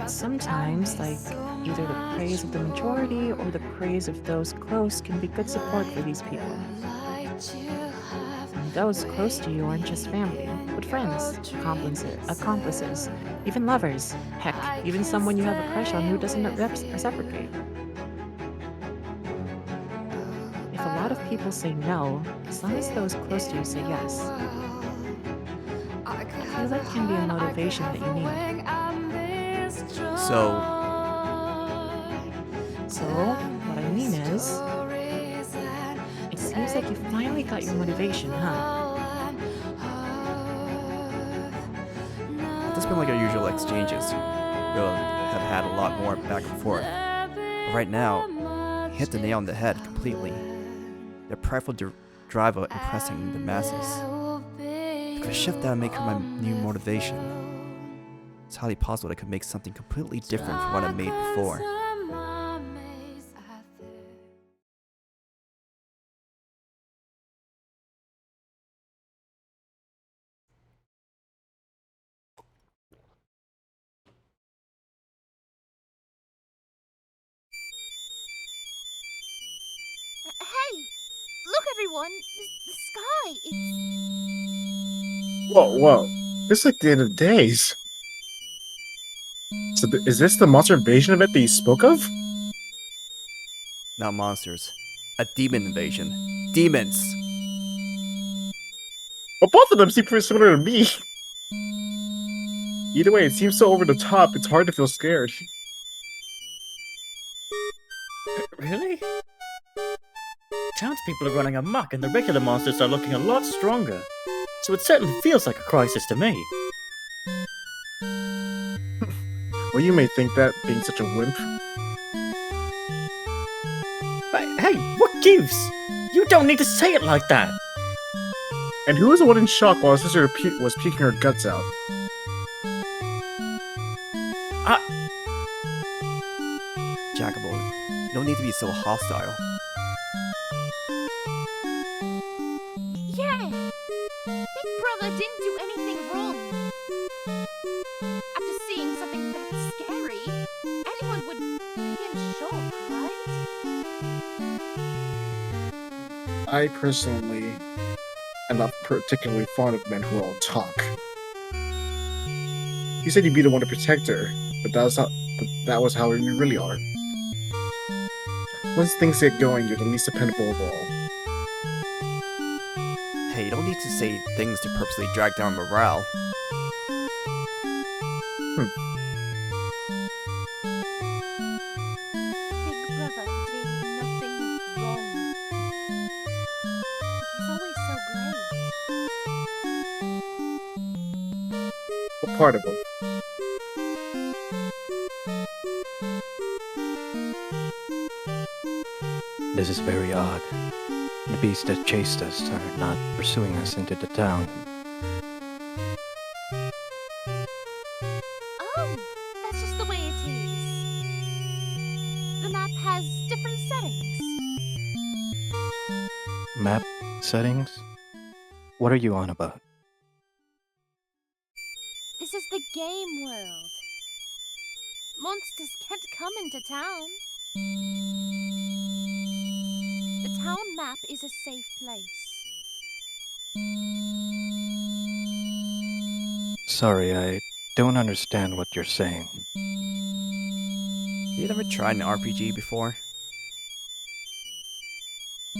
Sometimes, like, either the praise of the majority or the praise of those close can be good support for these people. And those close to you aren't just family, but friends, accomplices, even lovers. Heck, even someone you have a crush on who doesn't reciprocate. If a lot of people say no, as long as those close to you say yes, I feel that can be a motivation that you need. So, What I mean is, it seems like you finally got your motivation, huh? it's been like our usual exchanges. We'll have had a lot more back and forth. But right now, you hit the nail on the head completely. The prideful drive of impressing the masses. If I shift that and make her my new motivation, it's highly possible that I could make something completely different from what I made before. Hey! Look, everyone! The sky! It's... Whoa. This is like the end of days. So is this the monster invasion event that you spoke of? Not monsters. A demon invasion. Demons! Well, both of them seem pretty similar to me. Either way, it seems so over the top, it's hard to feel scared. Really? Townspeople are running amok and the regular monsters are looking a lot stronger. So it certainly feels like a crisis to me. Well, you may think that, being such a wimp. But hey, what gives? You don't need to say it like that! And who was the one in shock while his sister was puking her guts out? Jackable, you don't need to be so hostile. Yeah! Big Brother didn't do anything wrong. After seeing something that scary, anyone would be in shock, right? I personally am not particularly fond of men who all talk. You said you'd be the one to protect her, but that was how you really are. Once things get going, you're the least dependable of all. Hey, you don't need to say things to purposely drag down morale. Big Brother did nothing wrong. He's always so great. What part of him? This is very odd. The beasts that chased us are not pursuing us into the town. Oh, that's just the way it is. The map has different settings. Map settings? What are you on about? This is the game world. Monsters can't come into town. The town map is a safe place. Sorry, I don't understand what you're saying. You ever tried an RPG before?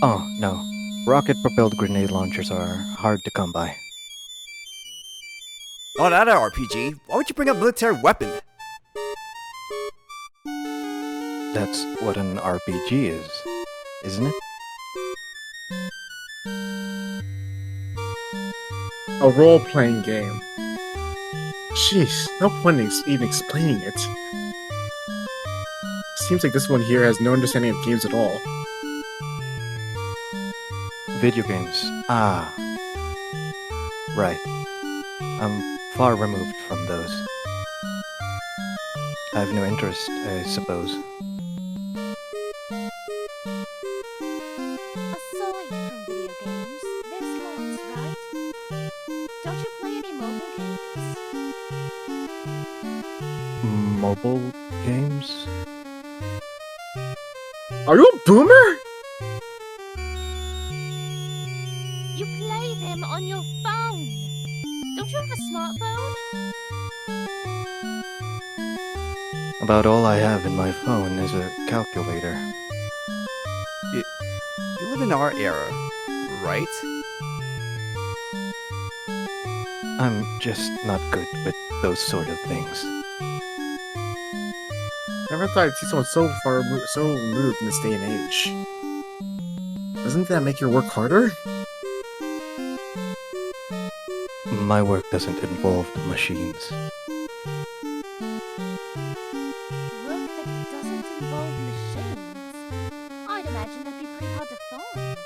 Oh, no. Rocket-propelled grenade launchers are hard to come by. Oh, not an RPG. Why would you bring a military weapon? That's what an RPG is, isn't it? A role-playing game. Jeez, no point in even explaining it. Seems like this one here has no understanding of games at all. Video games. Ah. Right. I'm far removed from those. I have no interest, I suppose. Aside from video games, there's lots, right? Don't you play any mobile games? Mobile games? Are you a boomer? You play them on your phone. Don't you have a smartphone? About all I have in my phone is a calculator. You live in our era, right? I'm just not good with those sort of things. Never thought I'd see someone so removed in this day and age. Doesn't that make your work harder? My work doesn't involve machines. Work that doesn't involve machines. I'd imagine that'd be pretty hard to find.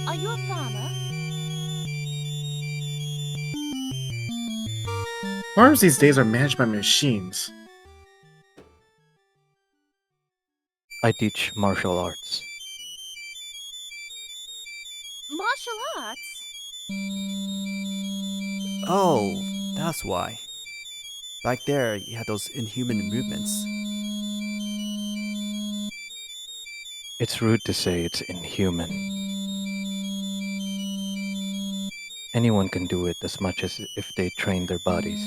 Are you a farmer? Farms these days are managed by machines. I teach martial arts. Martial arts? Oh, that's why. Back there, you had those inhuman movements. It's rude to say it's inhuman. Anyone can do it as much as if they train their bodies.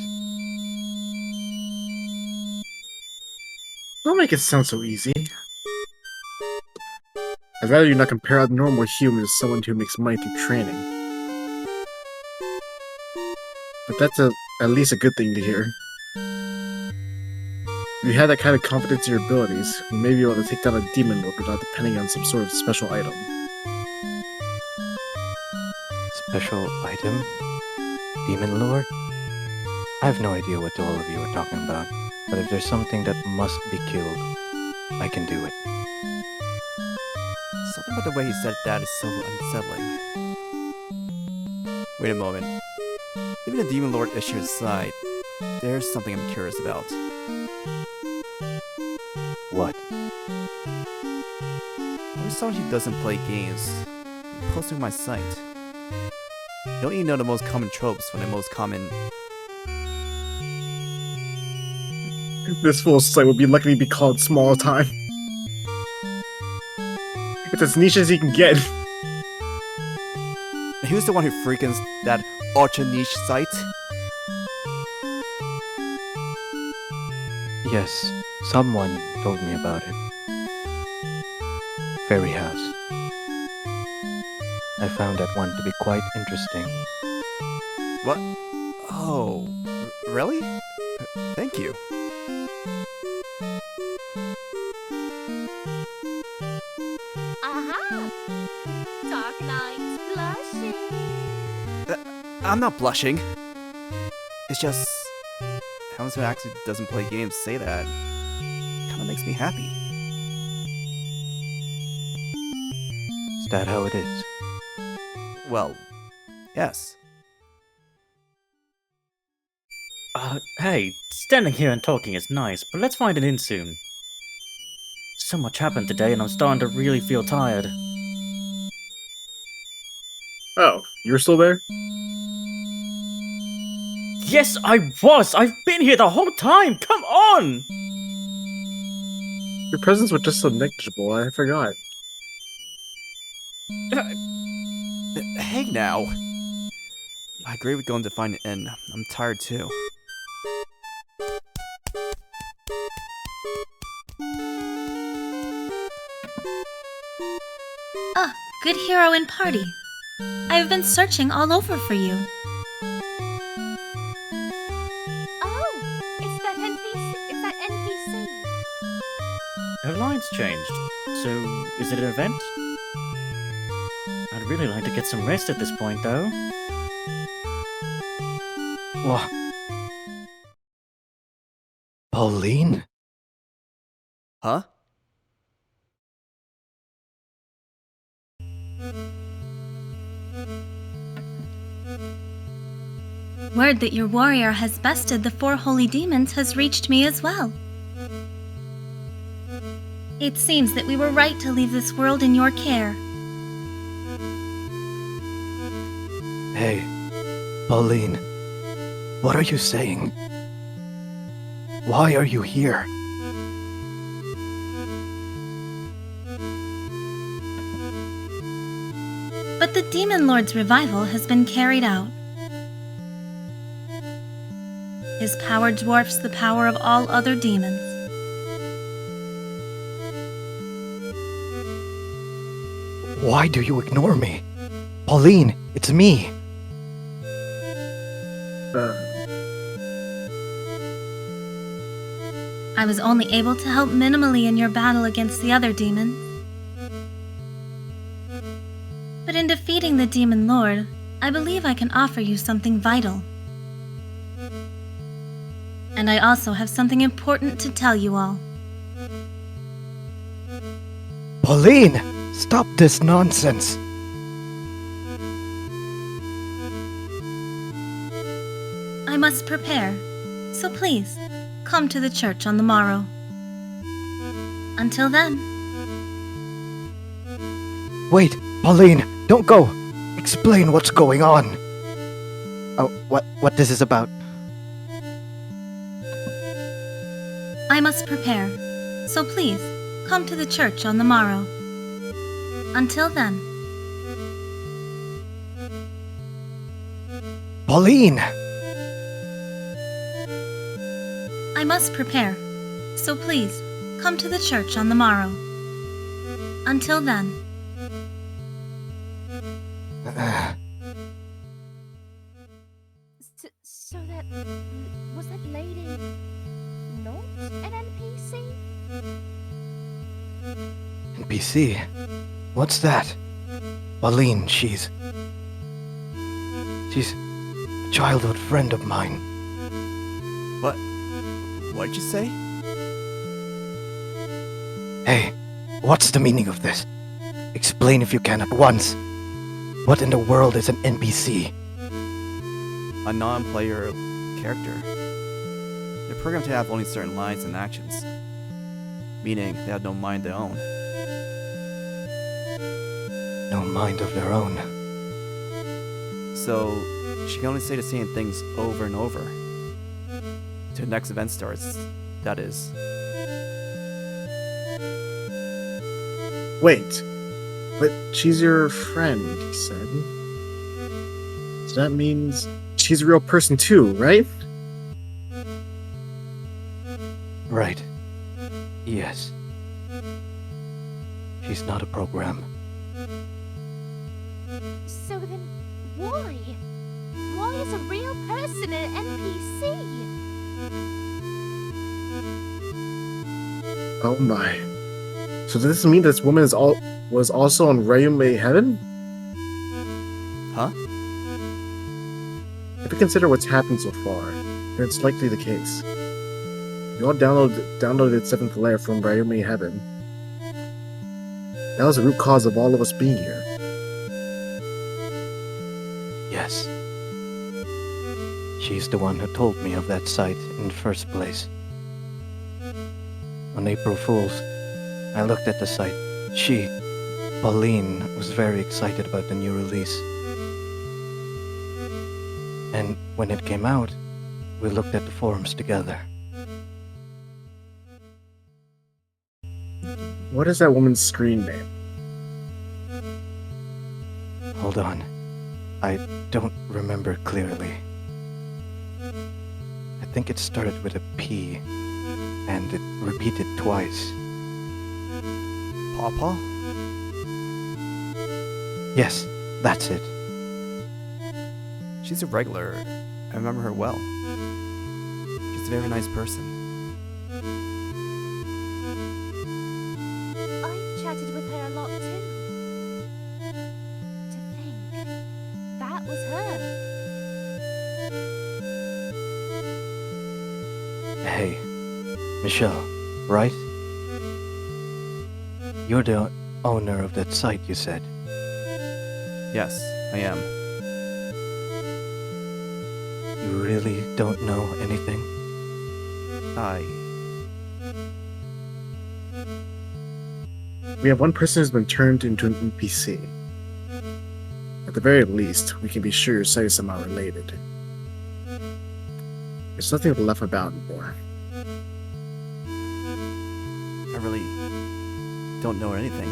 Don't make it sound so easy. I'd rather you not compare a normal human to someone who makes money through training. But that's at least a good thing to hear. If you had that kind of confidence in your abilities, you may be able to take down a demon lord without depending on some sort of special item. Special item? Demon Lord? I have no idea what all of you are talking about, but if there's something that must be killed, I can do it. Something about the way he said that is so unsettling. Wait a moment. Leaving the Demon Lord issue aside, there's something I'm curious about. What? Why is someone who doesn't play games posting my site? Don't you know the most common tropes when the most common... This fool's site would be lucky to be called small time. It's as niche as he can get. Who's the one who frequents that ultra niche site? Yes, someone told me about it. Fairy House. I found that one to be quite interesting. What? Oh, really? Thank you. Aha! Dark Knight's blushing. I'm not blushing. It's just having someone actually doesn't play games say that kind of makes me happy. Is that how it is? Well, yes. Hey, standing here and talking is nice, but let's find an inn soon. So much happened today and I'm starting to really feel tired. Oh, you're still there? Yes, I was! I've been here the whole time! Come on! Your presence was just so negligible, I forgot. Hey now. I agree with going to find an inn. I'm tired too. Ah, good hero and party. I've been searching all over for you. Oh, it's that NPC. It's that NPC. Her line's changed. So, is it an event? I'd really like to get some rest at this point, though. What? Pauline? Huh? Word that your warrior has bested the 4 holy demons has reached me as well. It seems that we were right to leave this world in your care. Hey, Pauline, what are you saying? Why are you here? But the Demon Lord's revival has been carried out. His power dwarfs the power of all other demons. Why do you ignore me? Pauline, it's me. I was only able to help minimally in your battle against the other demons. But in defeating the Demon Lord, I believe I can offer you something vital. And I also have something important to tell you all. Pauline, stop this nonsense. I must prepare, so please, come to the church on the morrow. Until then. Wait, Pauline, don't go. Explain what's going on. Oh, what this is about. I must prepare, so please, come to the church on the morrow. Until then. Pauline! I must prepare, so please, come to the church on the morrow. Until then. So that... was that lady... not an NPC? NPC? What's that? Pauline, she's a childhood friend of mine. What? What'd you say? Hey, what's the meaning of this? Explain if you can at once. What in the world is an NPC? A non-player character. They're programmed to have only certain lines and actions, meaning they have no mind of their own. No mind of their own. So, she can only say the same things over and over. Till the next event starts, that is. Wait, but she's your friend, he said. So that means she's a real person too, right? Right. Yes. She's not a program. So then, why? Why is a real person an NPC? Oh my. So does this mean this woman was also on Rayume Heaven? Huh? If we consider what's happened so far, then it's likely the case. You all downloaded 7th Lair from Rayume Heaven. That was the root cause of all of us being here. Yes. She's the one who told me of that site in the first place. On April Fool's, I looked at the site. She, Pauline, was very excited about the new release. And when it came out, we looked at the forums together. What is that woman's screen name? Hold on. I don't remember clearly. I think it started with a P, and it repeated twice. Pawpaw? Yes, that's it. She's a regular. I remember her well. She's a very nice person. I've chatted with her a lot too. Michelle, right? You're the owner of that site, you said. Yes, I am. You really don't know anything? We have one person who's been turned into an NPC. At the very least, we can be sure your site is somehow related. There's nothing left about anymore. I really don't know anything.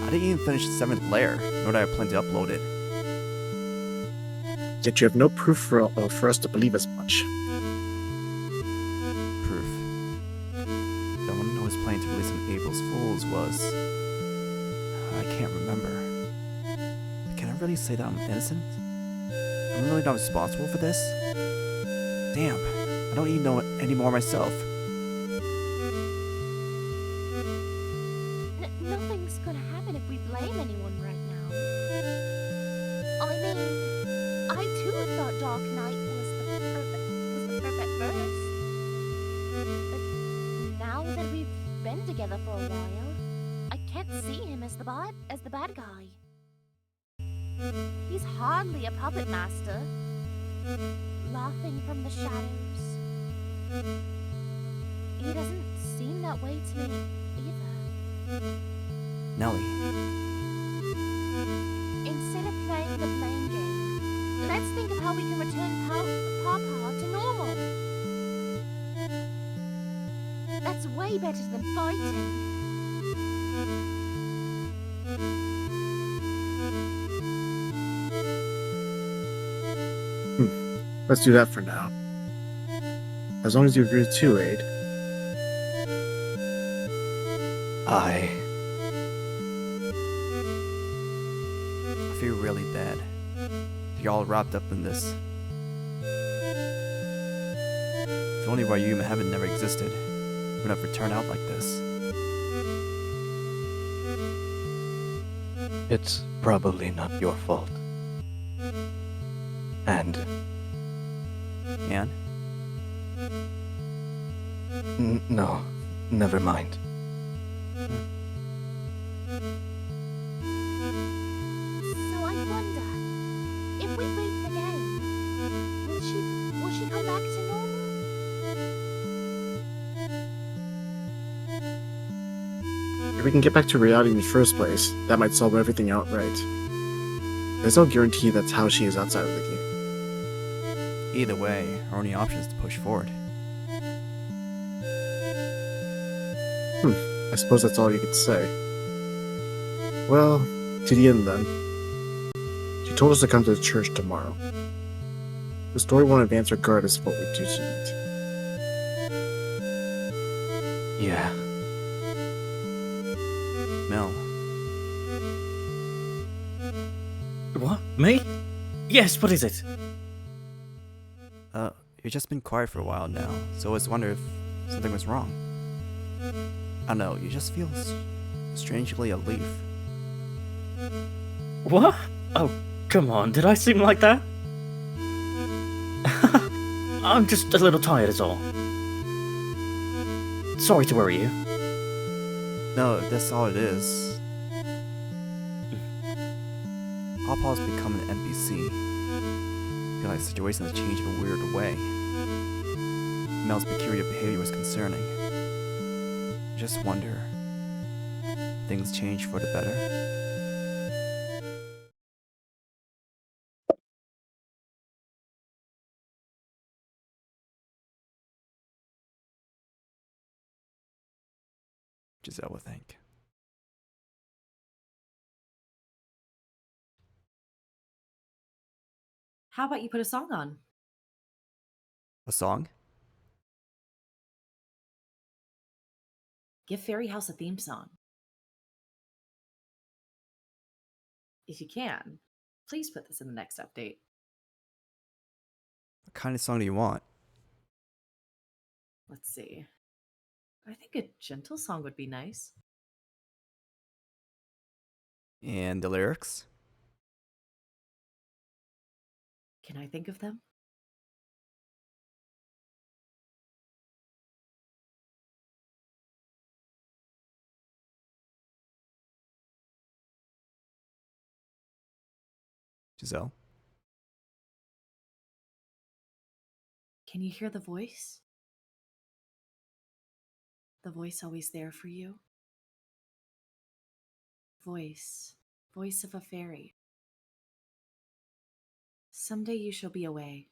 I didn't even finish the 7th layer, nor did I plan to upload it. Yet you have no proof for us to believe as much. Proof. The one who was planning to release on April's Fools was... I can't remember. Can I really say that I'm innocent? I'm really not responsible for this? Damn, I don't even know any more myself. Nothing's gonna happen if we blame anyone right now. I mean, I too thought Dark Knight was the perfect first. But now that we've been together for a while, I can't see him as the bad guy. He's hardly a puppet master, laughing from the shadows. He doesn't seem that way to me either. Nellie. Instead of playing the blame game, let's think of how we can return Papa to normal. That's way better than fighting. Let's do that for now. As long as you agree to, Aid. I feel really bad. You're all wrapped up in this. If only why you and Heaven never existed, it would never turn out like this. It's probably not your fault. And no, never mind. So I wonder, if we beat the game, will she come back to normal? If we can get back to reality in the first place, that might solve everything outright. There's no guarantee that's how she is outside of the game. Either way, our only option is to push forward. I suppose that's all you could say. Well, to the end then. She told us to come to the church tomorrow. The story won't advance regardless of what we do tonight. Yeah. Mell. What? Me? Yes, what is it? You've just been quiet for a while now, so I was wondering if something was wrong. I don't know, you just feel strangely aloof. What? Oh, come on, did I seem like that? I'm just a little tired is all. Sorry to worry you. No, that's all it is. Papa's become an NPC. I feel like the situation has changed in a weird way. Mel's peculiar behavior was concerning. I just wonder, things change for the better? Giselle would think. How about you put a song on? A song? Give Fairy House a theme song. If you can, please put this in the next update. What kind of song do you want? Let's see. I think a gentle song would be nice. And the lyrics? Can I think of them? Giselle? Can you hear the voice? The voice always there for you? Voice of a fairy. Someday you shall be away,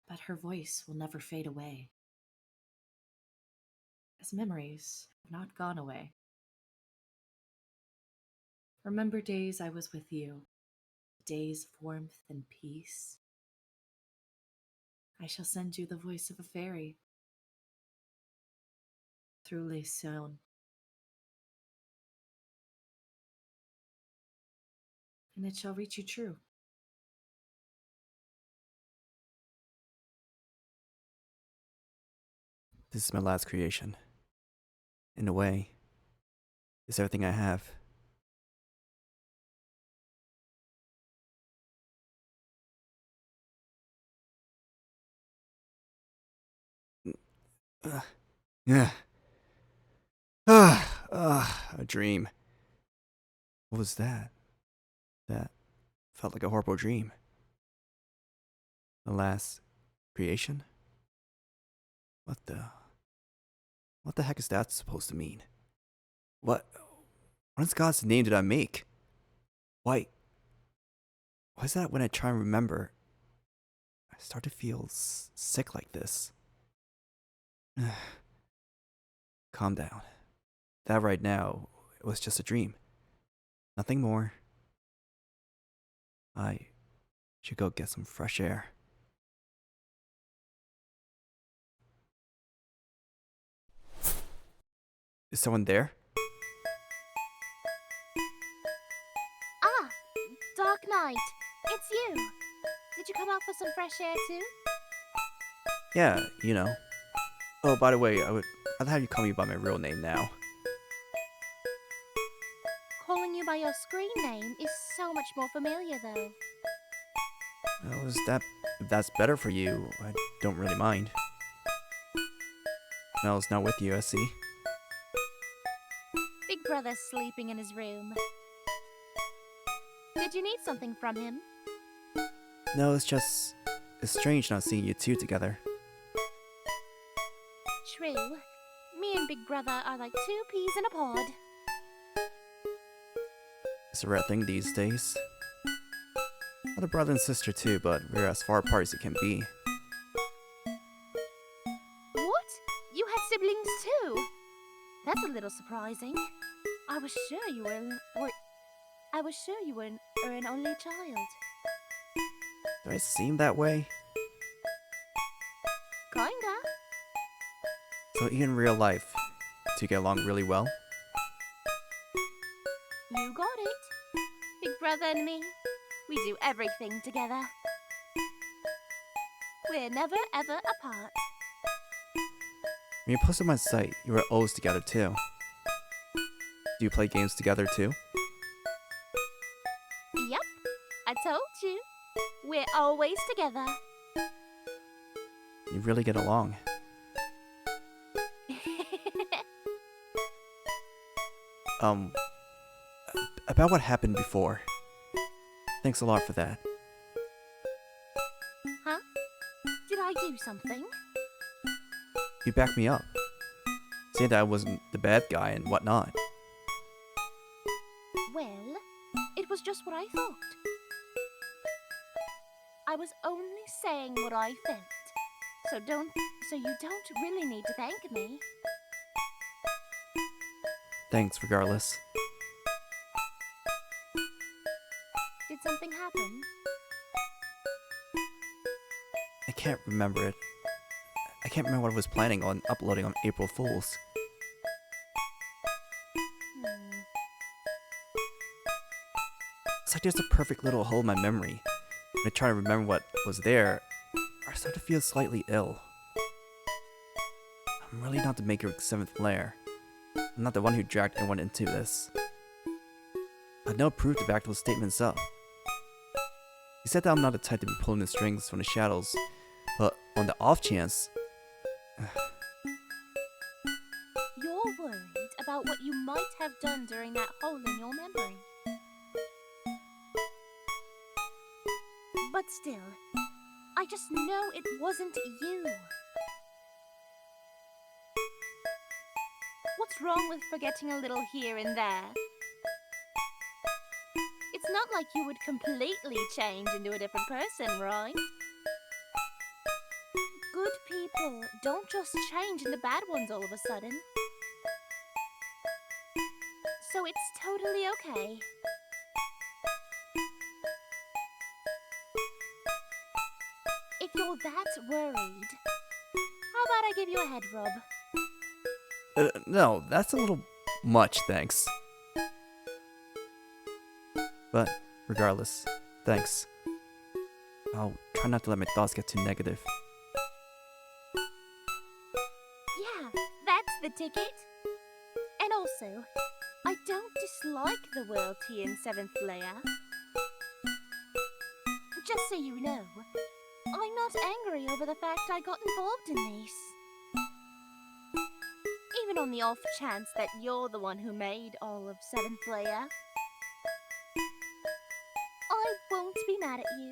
but her voice will never fade away, as memories have not gone away. Remember days I was with you, days of warmth and peace. I shall send you the voice of a fairy through Elise, and it shall reach you true. This is my last creation. In a way, it's everything I have. Yeah. A dream. What was that? That felt like a horrible dream. The last creation? What the heck is that supposed to mean? What in God's name did I make? Why is that when I try and remember, I start to feel sick like this? Calm down. That right now, it was just a dream. Nothing more. I should go get some fresh air. Is someone there? Ah, Dark Knight, it's you. Did you come out for some fresh air too? Yeah, you know. Oh, by the way, I'd have you call me by my real name now. Calling you by your screen name is so much more familiar though. Well, if that's better for you, I don't really mind. Mel's not with you, I see. Big Brother's sleeping in his room. Did you need something from him? No, it's strange not seeing you two together. True. Me and Big Brother are like two peas in a pod. It's a rare thing these days. I have a brother and sister too, but we're as far apart as you can be. What? You had siblings too? That's a little surprising. I was sure you were an only child. Do I seem that way? Kinda. So even in real life, do you get along really well? You got it. Big Brother and me, we do everything together. We're never ever apart. When you posted my site, you were always together too. Do you play games together too? Yep, I told you. We're always together. You really get along. About what happened before. Thanks a lot for that. Huh? Did I do something? You backed me up. Saying that I wasn't the bad guy and whatnot. Well, it was just what I thought. I was only saying what I felt. So you don't really need to thank me. Thanks regardless. Did something happen? I can't remember it. I can't remember what I was planning on uploading on April Fools. It's like there's a perfect little hole in my memory. When I try to remember what was there, I start to feel slightly ill. I'm really not the maker of 7th Lair. I'm not the one who dragged anyone into this. I had no proof to back those statements up. He said that I'm not the type to be pulling the strings from the shadows, but on the off chance... You're worried about what you might have done during that hole in your memory. But still, I just know it wasn't you. What's wrong with forgetting a little here and there? It's not like you would completely change into a different person, right? Good people don't just change into bad ones all of a sudden. So it's totally okay. If you're that worried, how about I give you a head rub? No, that's a little much, thanks. But regardless, thanks. I'll try not to let my thoughts get too negative. Yeah, that's the ticket. And also, I don't dislike the world tea in 7th layer. Just so you know, I'm not angry over the fact I got involved in this. Even on the off chance that you're the one who made all of 7th layer. I won't be mad at you.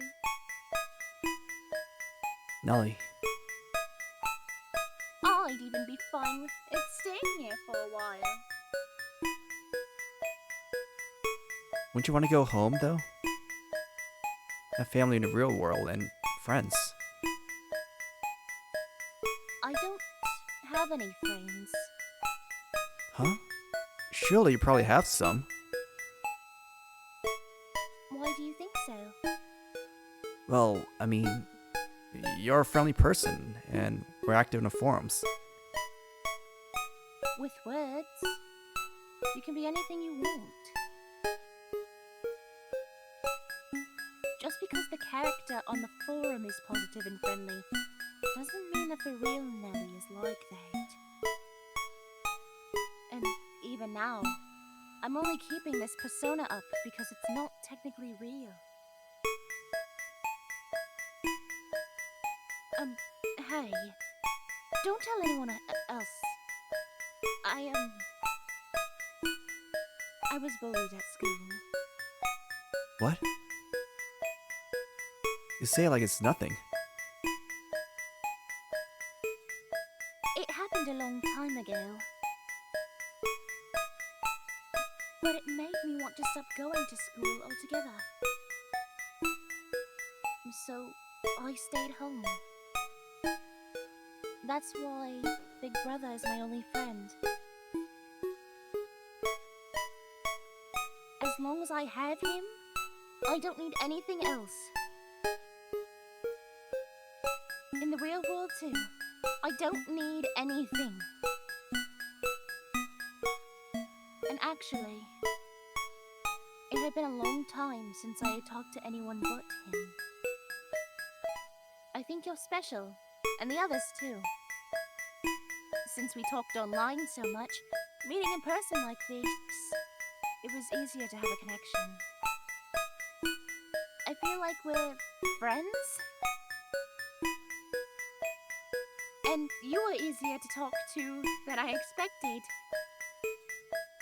Nellie, I'd even be fine with it staying here for a while. wouldn't you want to go home, though? Have family in the real world and friends. I don't have any friends. Huh? Surely you probably have some. Why do you think so? Well, I mean, you're a friendly person, and we're active in the forums. With words, you can be anything you want. Just because the character on the forum is positive and friendly, doesn't mean that the real Nellie is like that. And even now, I'm only keeping this persona up because it's not technically real. Hey, don't tell anyone else. I was bullied at school. What? You say it like it's nothing. It happened a long time ago. But it made me want to stop going to school altogether. So, I stayed home. That's why Big Brother is my only friend. As long as I have him, I don't need anything else. In the real world too, I don't need anything. And actually, it had been a long time since I had talked to anyone but him. I think you're special, and the others too. Since we talked online so much, meeting in person like this, it was easier to have a connection. I feel like we're friends? And you were easier to talk to than I expected.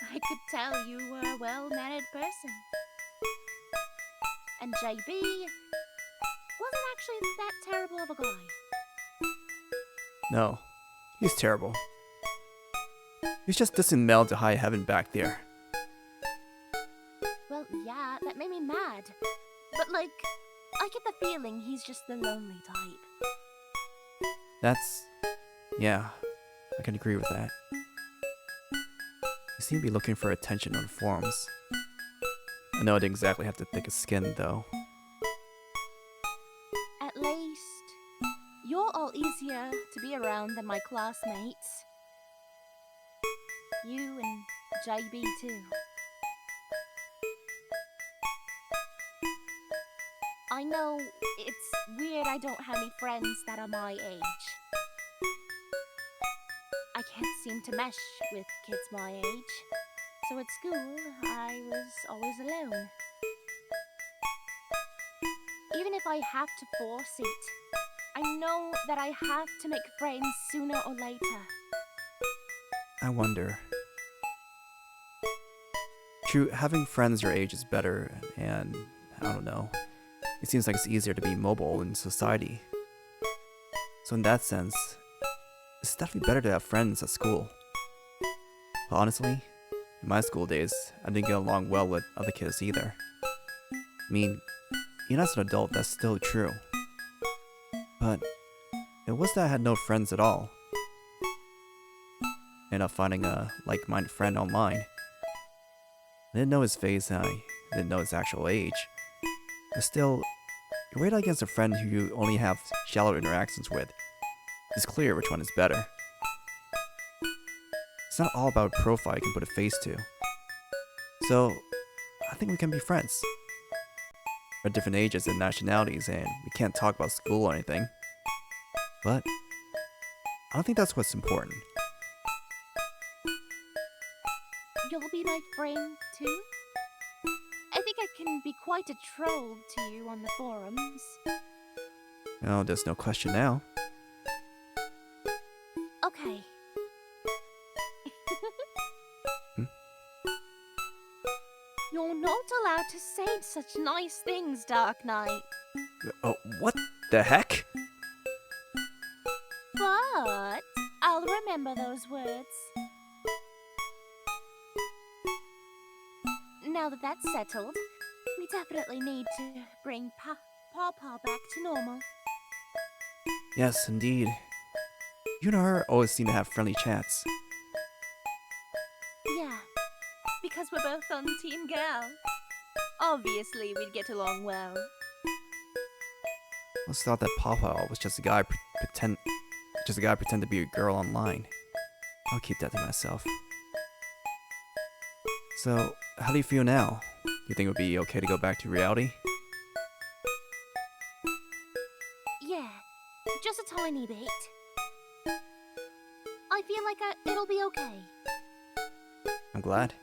I could tell you were a well-mannered person. And JB wasn't actually that terrible of a guy. No, he's terrible. He's just dissing Mell to high heaven back there. Well, yeah, that made me mad. But like, I get the feeling he's just the lonely type. Yeah, I can agree with that. You seem to be looking for attention on the forums. I know I didn't exactly have the thickest skin, though. At least, you're all easier to be around than my classmates. You and JB too. I know it's weird I don't have any friends that are my age. I can't seem to mesh with kids my age. So at school, I was always alone. Even if I have to force it, I know that I have to make friends sooner or later. I wonder. True, having friends your age is better, and I don't know. it seems like it's easier to be mobile in society. So in that sense, it's definitely better to have friends at school. But honestly, in my school days, I didn't get along well with other kids either. I mean, even as an adult, that's still true. But it was that I had no friends at all. I ended up finding a like-minded friend online. I didn't know his face and I didn't know his actual age. But still, you're right against a friend who you only have shallow interactions with. It's clear which one is better. It's not all about a profile you can put a face to. So, I think we can be friends. We're different ages and nationalities and we can't talk about school or anything. But, I don't think that's what's important. You'll be my friend too? I think I can be quite a troll to you on the forums. Oh, there's no question now. Okay. You're not allowed to say such nice things, Dark Knight. Oh, what the heck? But I'll remember those words. Now that that's settled, we definitely need to bring Pawpaw back to normal. Yes, indeed. You and her always seem to have friendly chats. Yeah, because we're both on Team Girl. Obviously, we'd get along well. I always thought that Pawpaw was just a guy pretend to be a girl online. I'll keep that to myself. So, how do you feel now? You think it would be okay to go back to reality? Yeah, just a tiny bit. I feel like it'll be okay. I'm glad.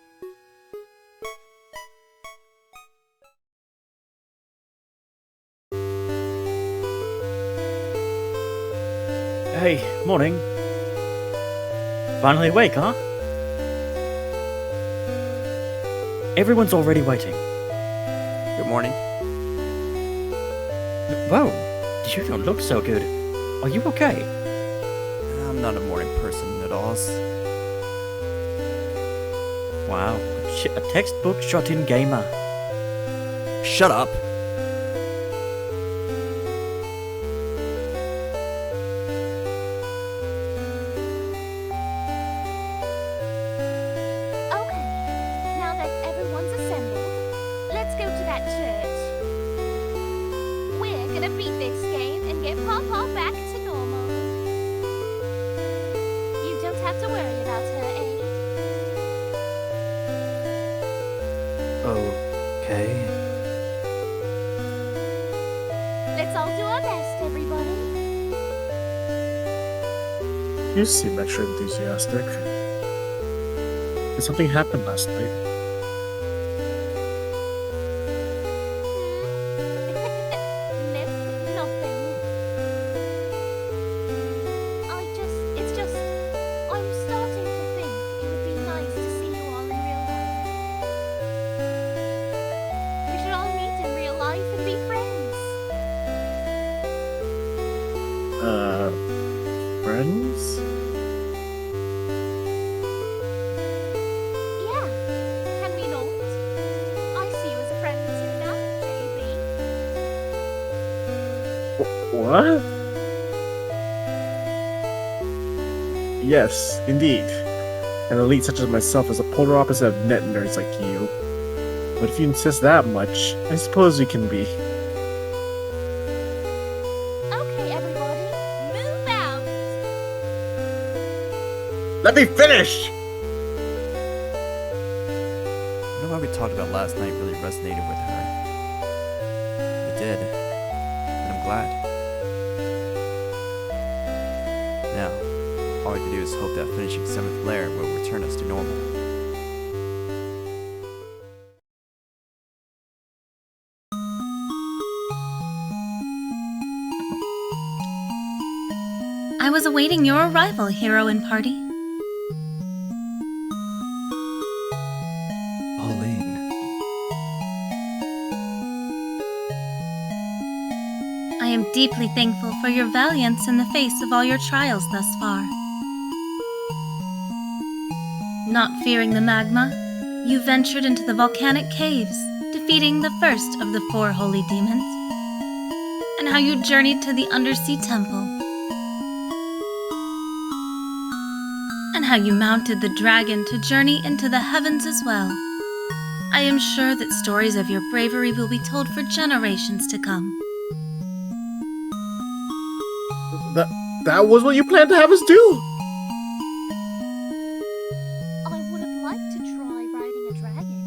Hey, morning. Finally awake, huh? Everyone's already waiting. Good morning. Whoa, you don't look so good. Are you okay? I'm not a morning person at all. Wow, a textbook shot-in gamer. Shut up! You seem extra enthusiastic. Did something happen last night? Friends? Yeah, can we not? I see you as a friend too now, JB. What? Yes, indeed. An elite such as myself is a polar opposite of net nerds like you. But if you insist that much, I suppose we can be. Let me finish! I know what we talked about last night really resonated with her. It did, and I'm glad. Now, all we have to do is hope that finishing 7th Lair will return us to normal. I was awaiting your arrival, hero and party. am deeply thankful for your valiance in the face of all your trials thus far. Not fearing the magma, you ventured into the volcanic caves, defeating the first of the 4 holy demons, and how you journeyed to the undersea temple, and how you mounted the dragon to journey into the heavens as well. I am sure that stories of your bravery will be told for generations to come. That was what you planned to have us do? I would have liked to try riding a dragon.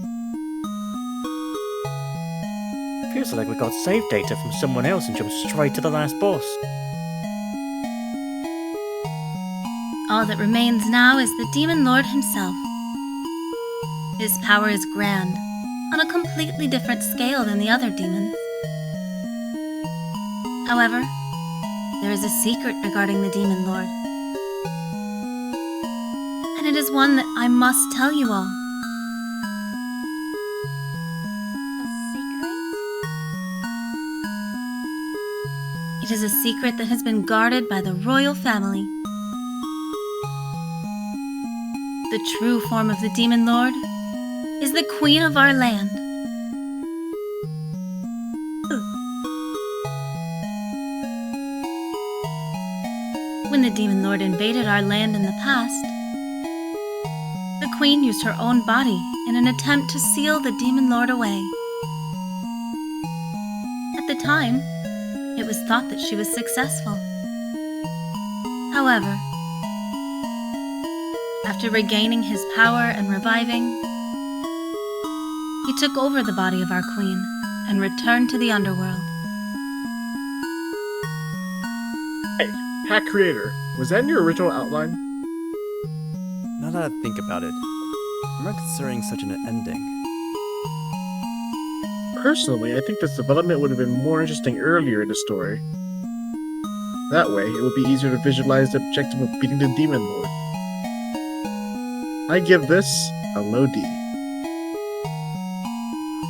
Feels like we got save data from someone else and jumped straight to the last boss. All that remains now is the Demon Lord himself. His power is grand, on a completely different scale than the other demons. However, there is a secret regarding the Demon Lord. And it is one that I must tell you all. A secret? It is a secret that has been guarded by the royal family. The true form of the Demon Lord is the Queen of our land. When the Demon Lord invaded our land in the past, the Queen used her own body in an attempt to seal the Demon Lord away. At the time, it was thought that she was successful. However, after regaining his power and reviving, he took over the body of our queen and returned to the underworld. Hey, Hack Creator, was that in your original outline? Now that I think about it, I'm not considering such an ending. Personally, I think this development would have been more interesting earlier in the story. That way, it would be easier to visualize the objective of beating the Demon Lord. I give this a low D.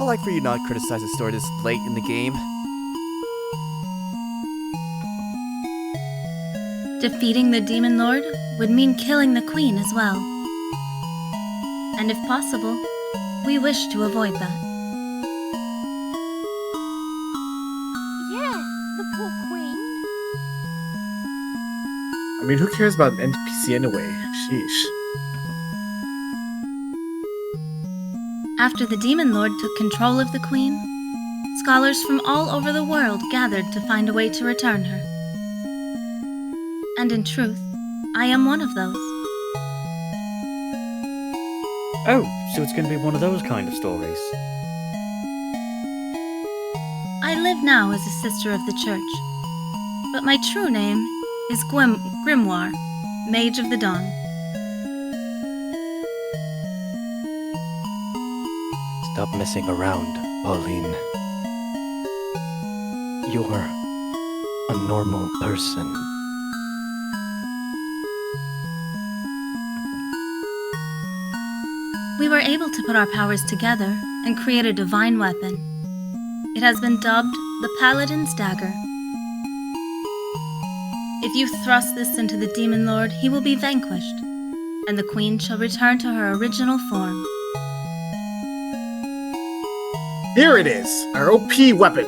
I'd like for you not to criticize the story this late in the game. Defeating the Demon Lord would mean killing the Queen as well. And if possible, we wish to avoid that. Yeah, the poor queen. I mean, who cares about an NPC anyway? Sheesh. After the Demon Lord took control of the Queen, scholars from all over the world gathered to find a way to return her. And in truth, I am one of those. Oh, so it's going to be one of those kind of stories. I live now as a sister of the church, but my true name is Grimoire, Mage of the Dawn. Stop messing around, Pauline. You're a normal person. We were able to put our powers together and create a divine weapon. It has been dubbed the Paladin's Dagger. If you thrust this into the Demon Lord, he will be vanquished, and the Queen shall return to her original form. Here it is, our OP weapon.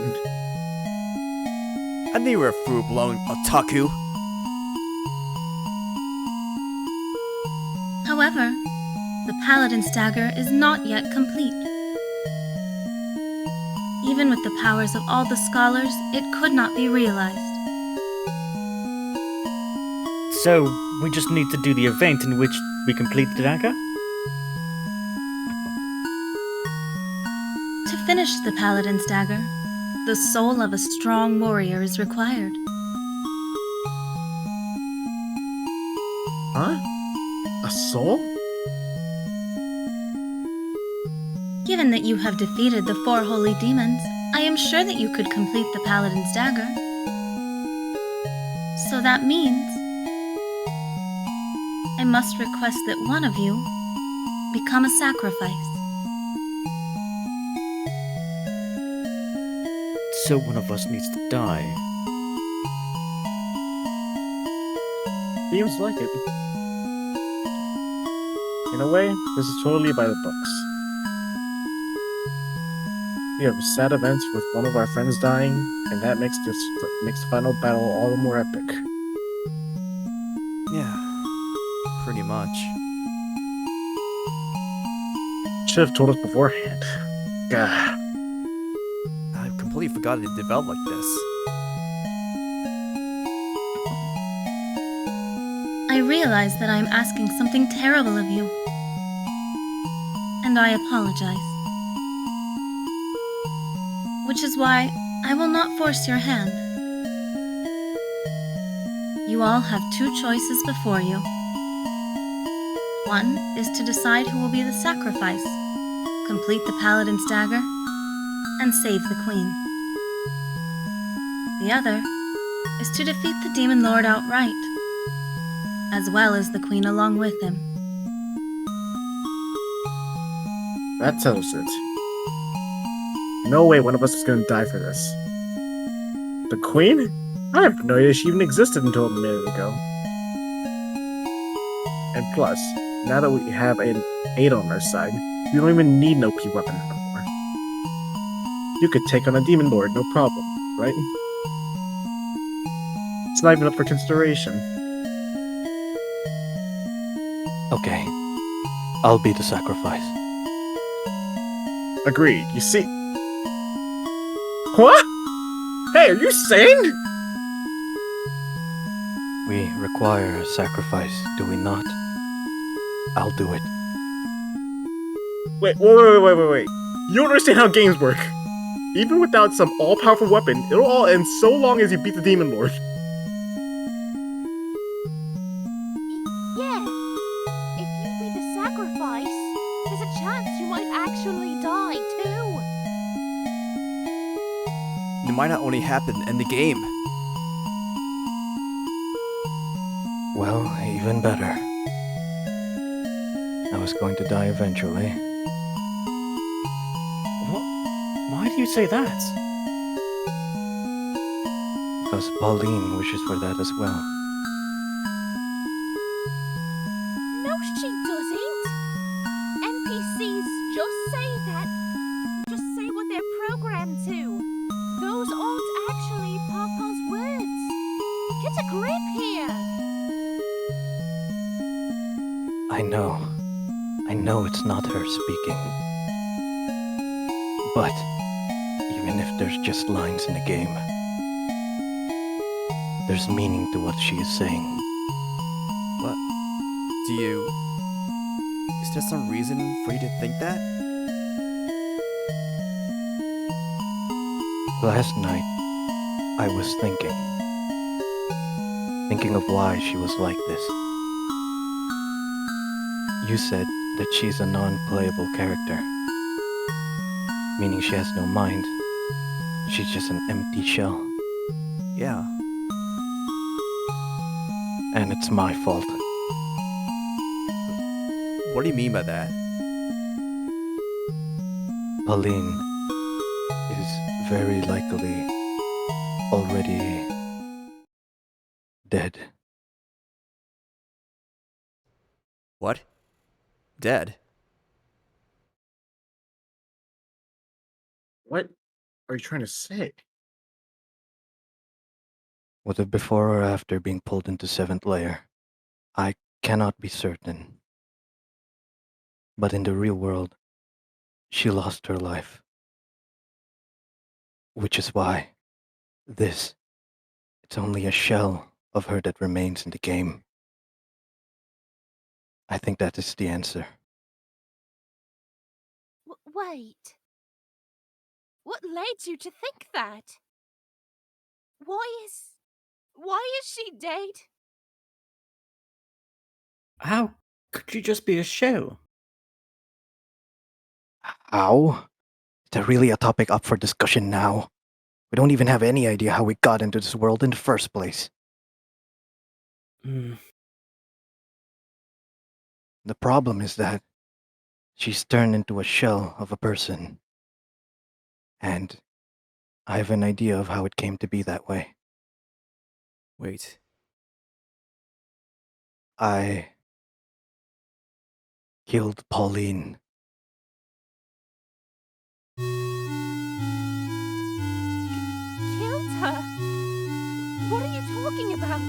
I knew you were a full-blown otaku. However, the Paladin's Dagger is not yet complete. Even with the powers of all the scholars, it could not be realized. So, we just need to do the event in which we complete the dagger? To finish the Paladin's Dagger, the soul of a strong warrior is required. Huh? A soul? Given that you have defeated the 4 holy demons, I am sure that you could complete the Paladin's Dagger. So that means I must request that one of you become a sacrifice. So one of us needs to die. Seems like it. In a way, this is totally by the books. We have sad events with one of our friends dying, and that makes the final battle all the more epic. Yeah, pretty much. Should have told us beforehand. Gah. I completely forgot it developed like this. I realize that I am asking something terrible of you. And I apologize. Which is why I will not force your hand. You all have two choices before you. One is to decide who will be the sacrifice, complete the Paladin's dagger, and save the Queen. The other is to defeat the Demon Lord outright, as well as the Queen along with him. That settles it. No way one of us is going to die for this. The Queen? I have no idea she even existed until a minute ago. And plus, now that we have an 8 on our side, we don't even need no P weapon anymore. You could take on a Demon Lord, no problem, right? It's not even up for consideration. Okay, I'll be the sacrifice. Agreed, you see... What? Hey, are you sane? We require a sacrifice, do we not? I'll do it. Wait. You don't understand how games work. Even without some all-powerful weapon, it'll all end so long as you beat the Demon Lord. Yeah. If you be the sacrifice, there's a chance you might actually die too. It might not only happen in the game. Well, even better. I was going to die eventually. What? Why do you say that? Because Pauline wishes for that as well. No, she doesn't. NPCs just say that. Just say what they're programmed to. Those aren't actually Papa's words. Get a grip here. I know it's not her speaking. But even if there's just lines in the game, there's meaning to what she is saying. What? Is there some reason for you to think that? Last night, I was thinking of why she was like this. You said that she's a non-playable character, meaning she has no mind. She's just an empty shell. Yeah. And it's my fault. What do you mean by that? Pauline is very likely already dead. What? Dead? What are you trying to say? Whether before or after being pulled into 7th layer, I cannot be certain. But in the real world, she lost her life. Which is why it's only a shell of her that remains in the game. I think that is the answer. Wait. What led you to think that? Why is she dead? How could you just be a shell? How? Is there really a topic up for discussion now? We don't even have any idea how we got into this world in the first place. Hmm. The problem is that she's turned into a shell of a person. And I have an idea of how it came to be that way. Wait. I killed Pauline. Killed her? What are you talking about?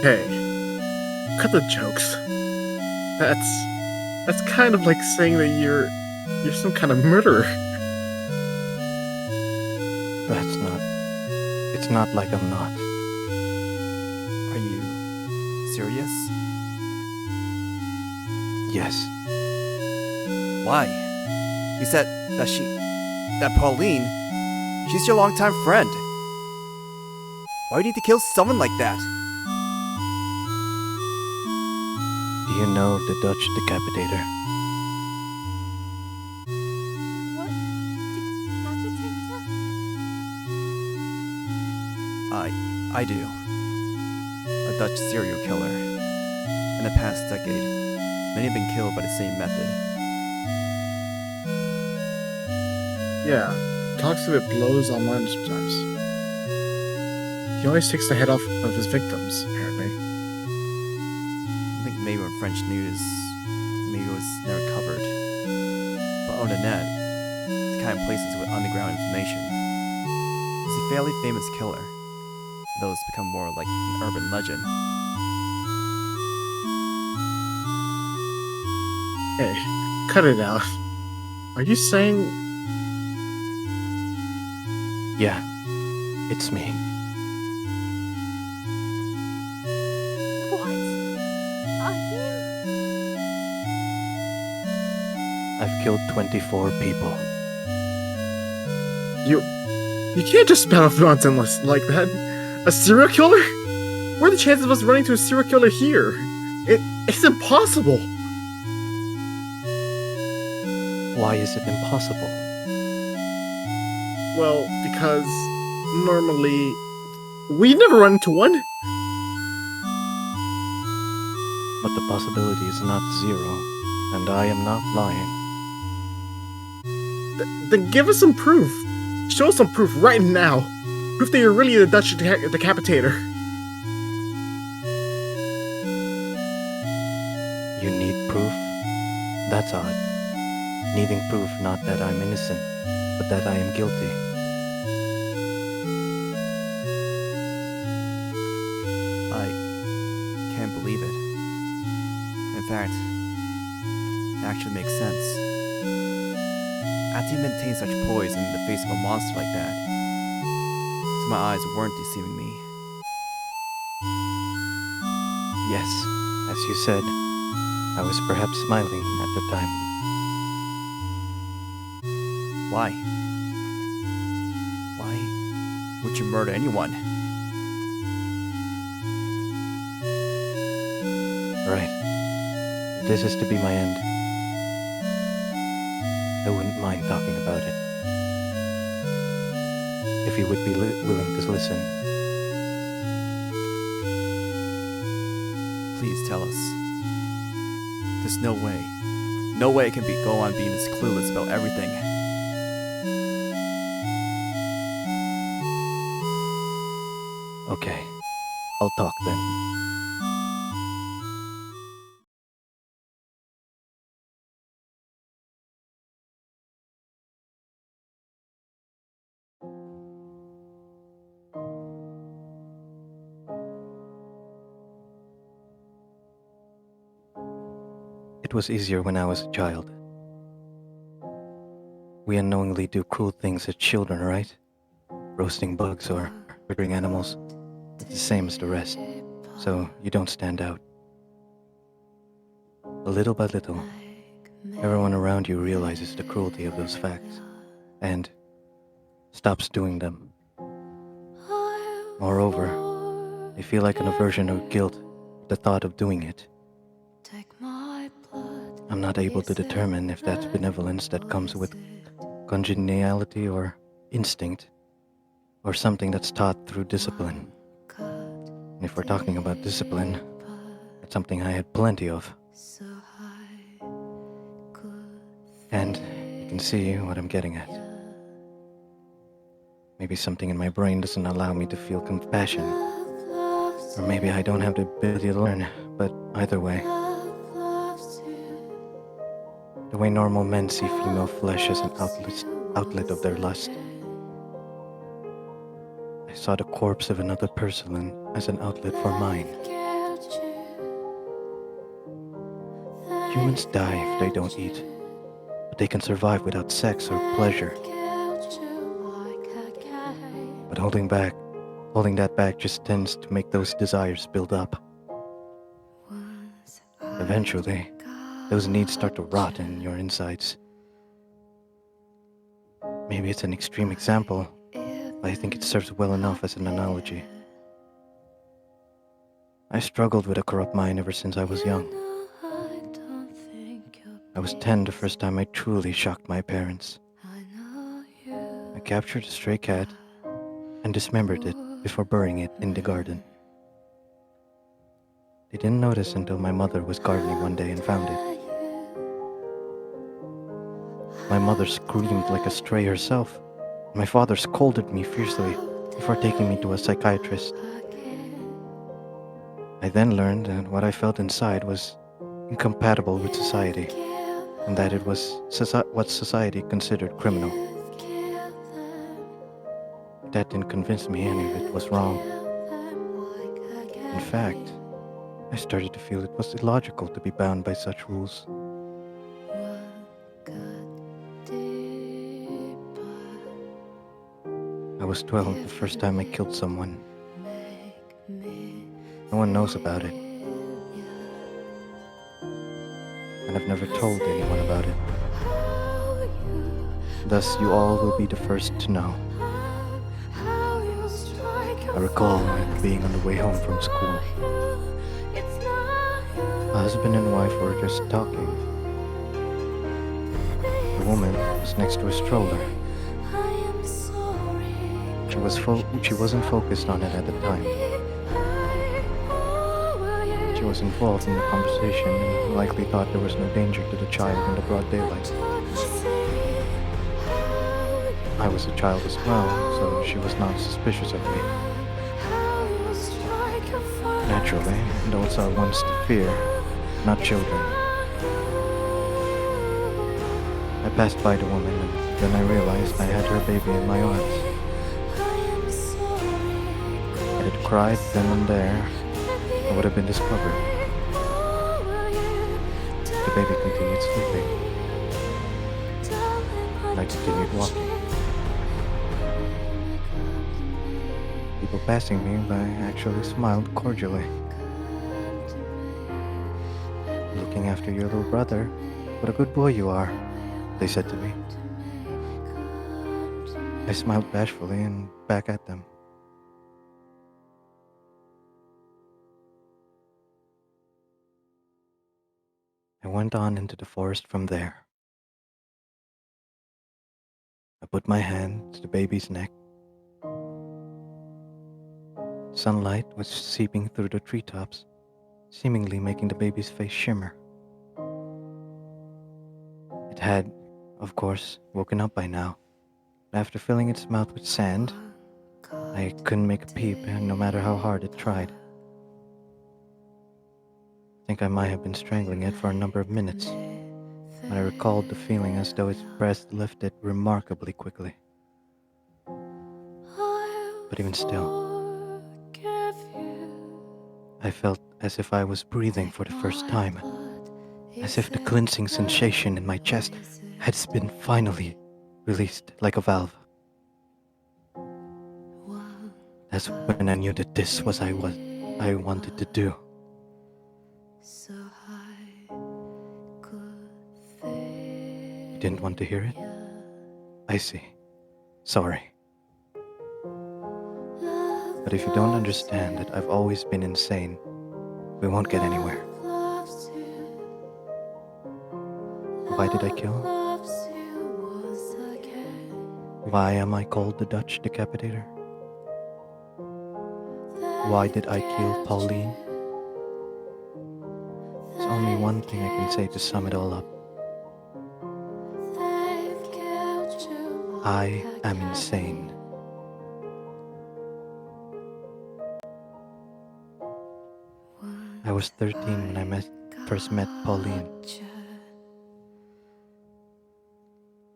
Hey, cut the jokes. That's kind of like saying that you're some kind of murderer. That's not. It's not like I'm not. Are you serious? Yes. Why? You said that Pauline, she's your longtime friend. Why do you need to kill someone like that? Do you know the Dutch decapitator? What? Decapitator? I do. A Dutch serial killer. In the past decade, many have been killed by the same method. Yeah, talks a bit blows online sometimes. He always takes the head off of his victims, apparently. I think maybe in French news, maybe it was never covered. But on the net, the kind of places with underground information. He's a fairly famous killer, though it's become more like an urban legend. Hey, cut it out. Are you saying... Yeah, it's me. What? Are you? I've killed 24 people. You can't just spout off nonsense like that. A serial killer? What are the chances of us running into a serial killer here? It's impossible. Why is it impossible? Well, because normally we never run into one. But the possibility is not zero, and I am not lying. Then give us some proof. Show us some proof right now. Proof that you're really the Dutch decapitator. You need proof? That's odd. Needing proof not that I'm innocent, but that I am guilty. I can't believe it. In fact, it actually makes sense. After you maintain such poise in the face of a monster like that, so my eyes weren't deceiving me. Yes, as you said, I was perhaps smiling at the time. Why? Why would you murder anyone? Right. If this is to be my end, I wouldn't mind talking about it. If you would be willing to listen. Please tell us. There's no way it can go on being this clueless about everything. Okay, I'll talk then. It was easier when I was a child. We unknowingly do cruel things as children, right? Roasting bugs or murdering animals. It's the same as the rest, so you don't stand out. But little by little, everyone around you realizes the cruelty of those facts, and stops doing them. Moreover, they feel like an aversion or guilt at the thought of doing it. I'm not able to determine if that's benevolence that comes with congeniality or instinct, or something that's taught through discipline. And if we're talking about discipline, it's something I had plenty of. And you can see what I'm getting at. Maybe something in my brain doesn't allow me to feel compassion. Or maybe I don't have the ability to learn, but either way. The way normal men see female flesh as an outlet of their lust. I saw the corpse of another person as an outlet for mine. Humans die if they don't eat, but they can survive without sex or pleasure. But holding that back just tends to make those desires build up. Eventually, those needs start to rot in your insides. Maybe it's an extreme example, but I think it serves well enough as an analogy. I struggled with a corrupt mind ever since I was young. I was 10 the first time I truly shocked my parents. I captured a stray cat and dismembered it before burying it in the garden. They didn't notice until my mother was gardening one day and found it. My mother screamed like a stray herself. My father scolded me fiercely before taking me to a psychiatrist. I then learned that what I felt inside was incompatible with society, and that it was what society considered criminal. That didn't convince me any of it was wrong. In fact, I started to feel it was illogical to be bound by such rules. I was 12 the first time I killed someone. No one knows about it. And I've never told anyone about it. Thus, you all will be the first to know. I recall being on the way home from school. A husband and wife were just talking. The woman was next to a stroller. She wasn't focused on it at the time. She was involved in the conversation and likely thought there was no danger to the child in the broad daylight. I was a child as well, so she was not suspicious of me. Naturally, adults are ones to fear, not children. I passed by the woman and then I realized I had her baby in my arms. Had it cried then and there, I would have been discovered. The baby continued sleeping, and I continued walking. People passing me by actually smiled cordially. Looking after your little brother, what a good boy you are, they said to me. I smiled bashfully and back at them. I went on into the forest from there. I put my hand to the baby's neck. Sunlight was seeping through the treetops, seemingly making the baby's face shimmer. It had, of course, woken up by now. After filling its mouth with sand, I couldn't make a peep, no matter how hard it tried. I think I might have been strangling it for a number of minutes, but I recalled the feeling as though its breath lifted remarkably quickly. But even still, I felt as if I was breathing for the first time, as if the cleansing sensation in my chest had been finally released like a valve. That's when I knew that this was what I wanted to do. You didn't want to hear it? I see. Sorry. But if you don't understand that I've always been insane, we won't get anywhere. Why did I kill? Why am I called the Dutch Decapitator? Why did I kill Pauline? There's only one thing I can say to sum it all up. I am insane. was 13 when I first met Pauline.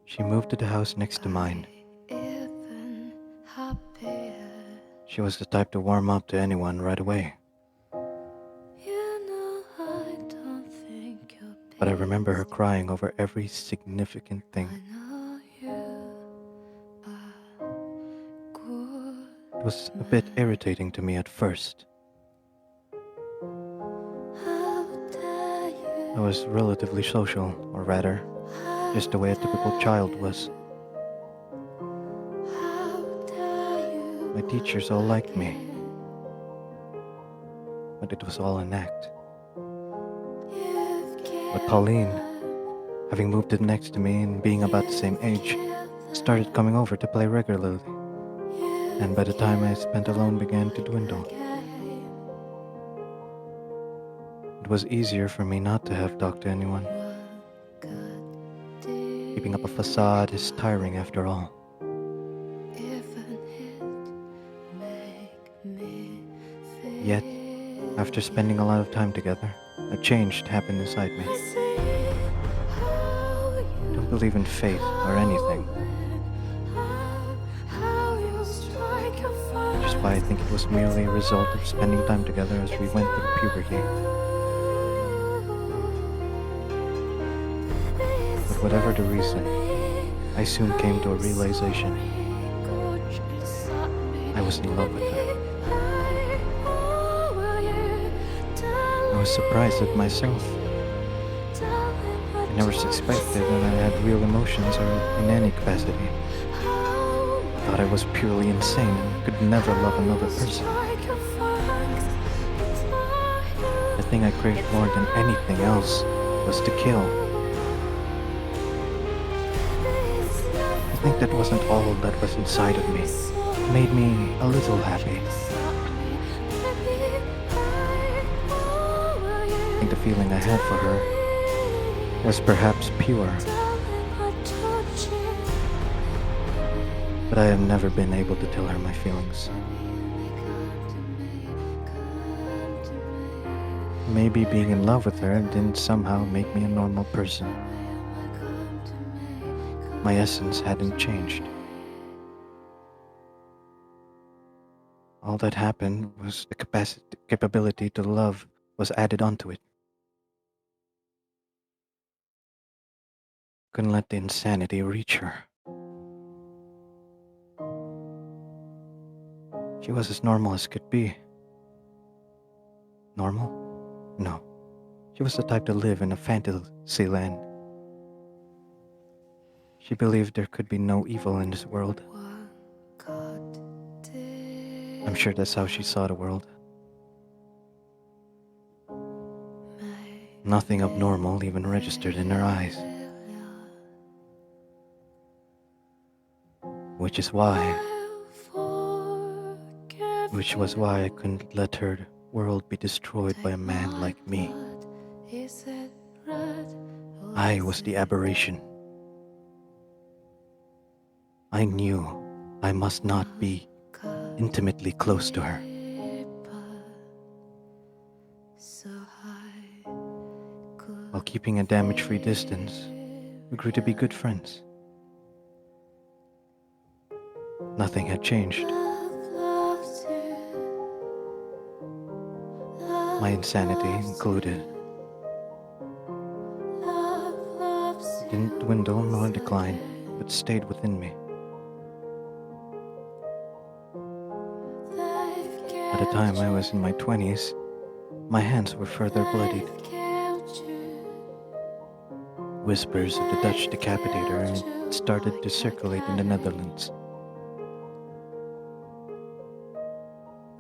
She moved to the house next to mine. She was the type to warm up to anyone right away. But I remember her crying over every significant thing. It was a bit irritating to me at first. I was relatively social, or rather, just the way a typical child was. My teachers all liked me, but it was all an act. But Pauline, having moved in next to me and being about the same age, started coming over to play regularly, and by the time I spent alone began to dwindle. It was easier for me not to have talked to anyone. Keeping up a facade is tiring after all. Yet, after spending a lot of time together, a change happened inside me. I don't believe in fate or anything. Just why I think it was merely a result of spending time together as we went through puberty. But whatever the reason, I soon came to a realization. I was in love with her. I was surprised at myself. I never suspected that I had real emotions or in any capacity. I thought I was purely insane and could never love another person. The thing I craved more than anything else was to kill. I think that wasn't all that was inside of me. It made me a little happy. I think the feeling I had for her was perhaps pure. But I have never been able to tell her my feelings. Maybe being in love with her didn't somehow make me a normal person. My essence hadn't changed. All that happened was the capability to love was added onto it. Couldn't let the insanity reach her. She was as normal as could be. Normal? No. She was the type to live in a fantasy land. She believed there could be no evil in this world. I'm sure that's how she saw the world. Nothing abnormal even registered in her eyes. Which was why I couldn't let her world be destroyed by a man like me. I was the aberration. I knew I must not be intimately close to her. While keeping a damage-free distance, we grew to be good friends. Nothing had changed. My insanity included. It didn't dwindle nor decline, but stayed within me. By the time I was in my 20s, my hands were further bloodied. Whispers of the Dutch decapitator had started to circulate in the Netherlands.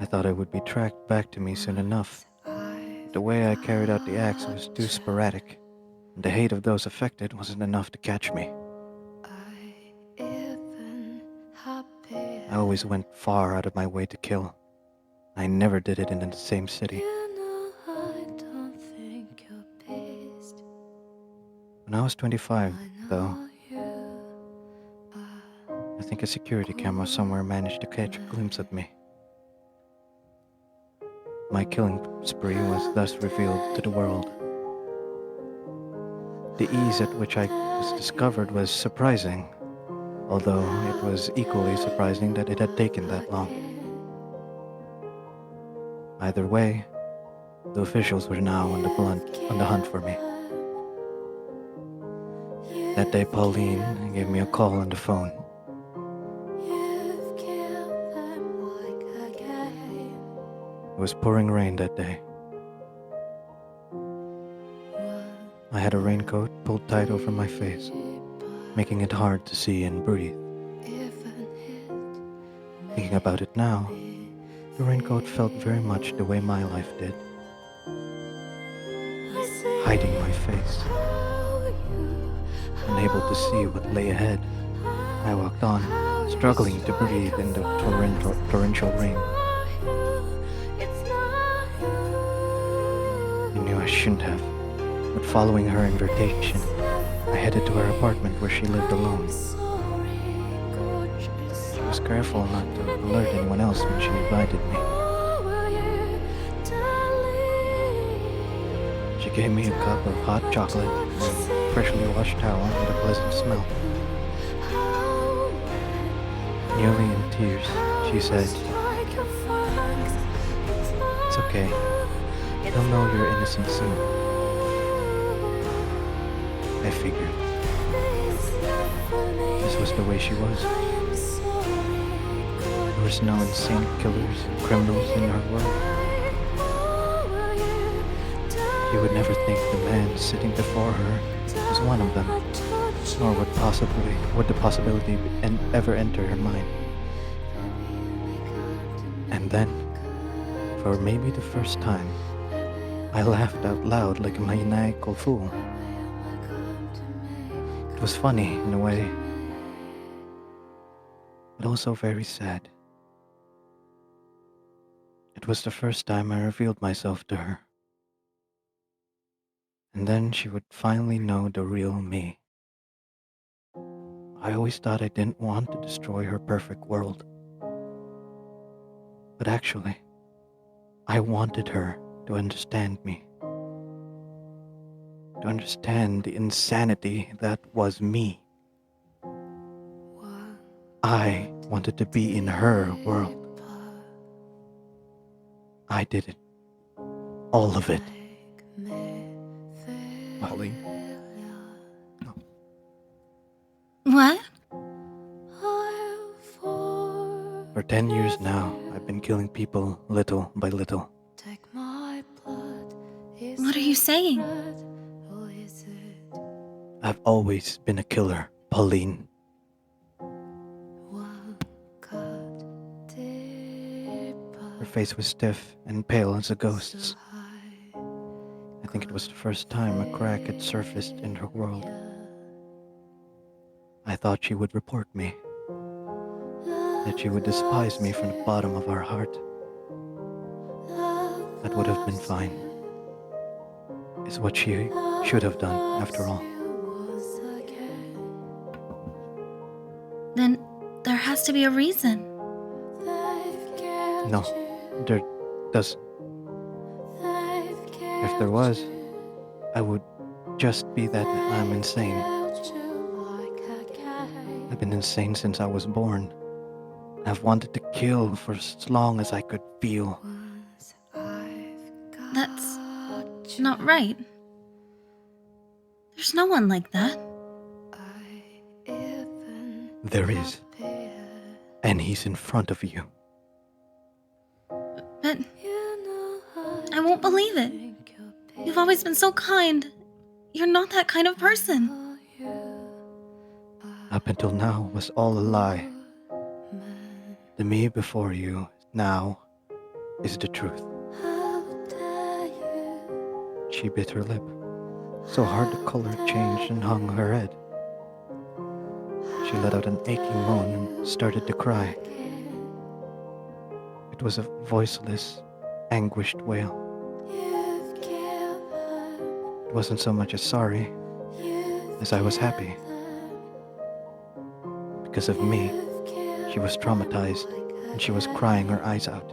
I thought I would be tracked back to me soon enough. The way I carried out the acts was too sporadic, and the hate of those affected wasn't enough to catch me. I always went far out of my way to kill. I never did it in the same city. When I was 25, though, I think a security camera somewhere managed to catch a glimpse of me. my killing spree was thus revealed to the world. The ease at which I was discovered was surprising, although it was equally surprising that it had taken that long. Either way, the officials were now on the hunt for me. That day, Pauline gave me a call on the phone. It was pouring rain that day. I had a raincoat pulled tight over my face, making it hard to see and breathe. Thinking about it now, the raincoat felt very much the way my life did, hiding my face. Unable to see what lay ahead, I walked on, struggling to breathe in the torrential rain. I knew I shouldn't have, but following her invitation, I headed to her apartment where she lived alone. She was careful not to alert anyone else when she invited me. She gave me a cup of hot chocolate and a freshly washed towel with a pleasant smell. Nearly in tears, she said, "It's okay. They'll know you're innocent soon." I figured. This was the way she was. There was no insane killers and criminals in her world. She would never think the man sitting before her was one of them, nor would the possibility ever enter her mind. And then, for maybe the first time, I laughed out loud like a maniacal fool. It was funny in a way, but also very sad. It was the first time I revealed myself to her. And then she would finally know the real me. I always thought I didn't want to destroy her perfect world. But actually, I wanted her to understand me. To understand the insanity that was me. I wanted to be in her world. I did it. All of it. Pauline, What? For 10 years now, I've been killing people little by little. What are you saying? I've always been a killer, Pauline. Her face was stiff and pale as a ghost's. I think it was the first time a crack had surfaced in her world. I thought she would report me. That she would despise me from the bottom of her heart. That would have been fine. Is what she should have done, after all. Then there has to be a reason. No, there doesn't. If there was, I would just be that I'm insane. I've been insane since I was born. I've wanted to kill for as long as I could feel. That's not right. There's no one like that. There is. And he's in front of you. But I won't believe it. You've always been so kind. You're not that kind of person. Up until now was all a lie. The me before you now is the truth. She bit her lip, so hard the color changed and hung her head. She let out an aching moan and started to cry. It was a voiceless, anguished wail. It wasn't so much as sorry as I was happy. Because of me, she was traumatized and she was crying her eyes out.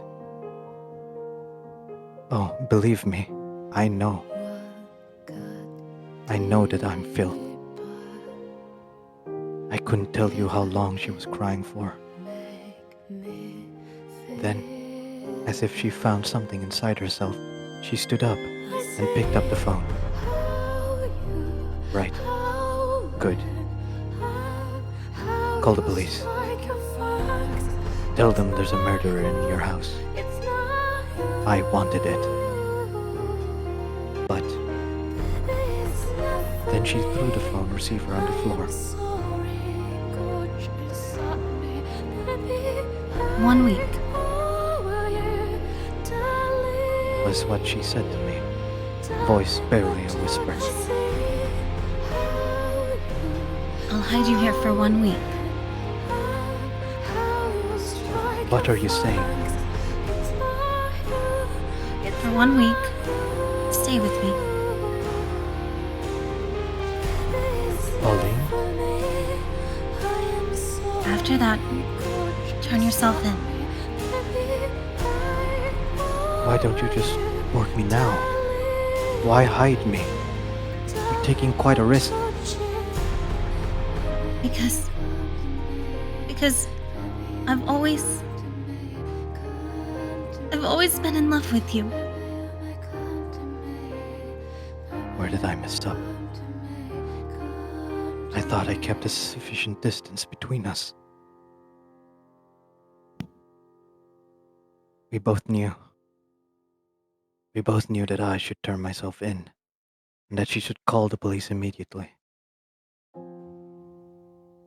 Oh, believe me, I know. I know that I'm filth. I couldn't tell you how long she was crying for. Then, as if she found something inside herself, she stood up and picked up the phone. Right. Good. Call the police. Tell them there's a murderer in your house. I wanted it. But then she threw the phone receiver on the floor. 1 week. Was what she said to me, voice barely a whisper. I'll hide you here for 1 week. What are you saying? For 1 week, stay with me. Pauline? After that, turn yourself in. Why don't you just work me now? Why hide me? You're taking quite a risk. Because I've always been in love with you. Where did I mess up? I thought I kept a sufficient distance between us. We both knew that I should turn myself in, and that she should call the police immediately.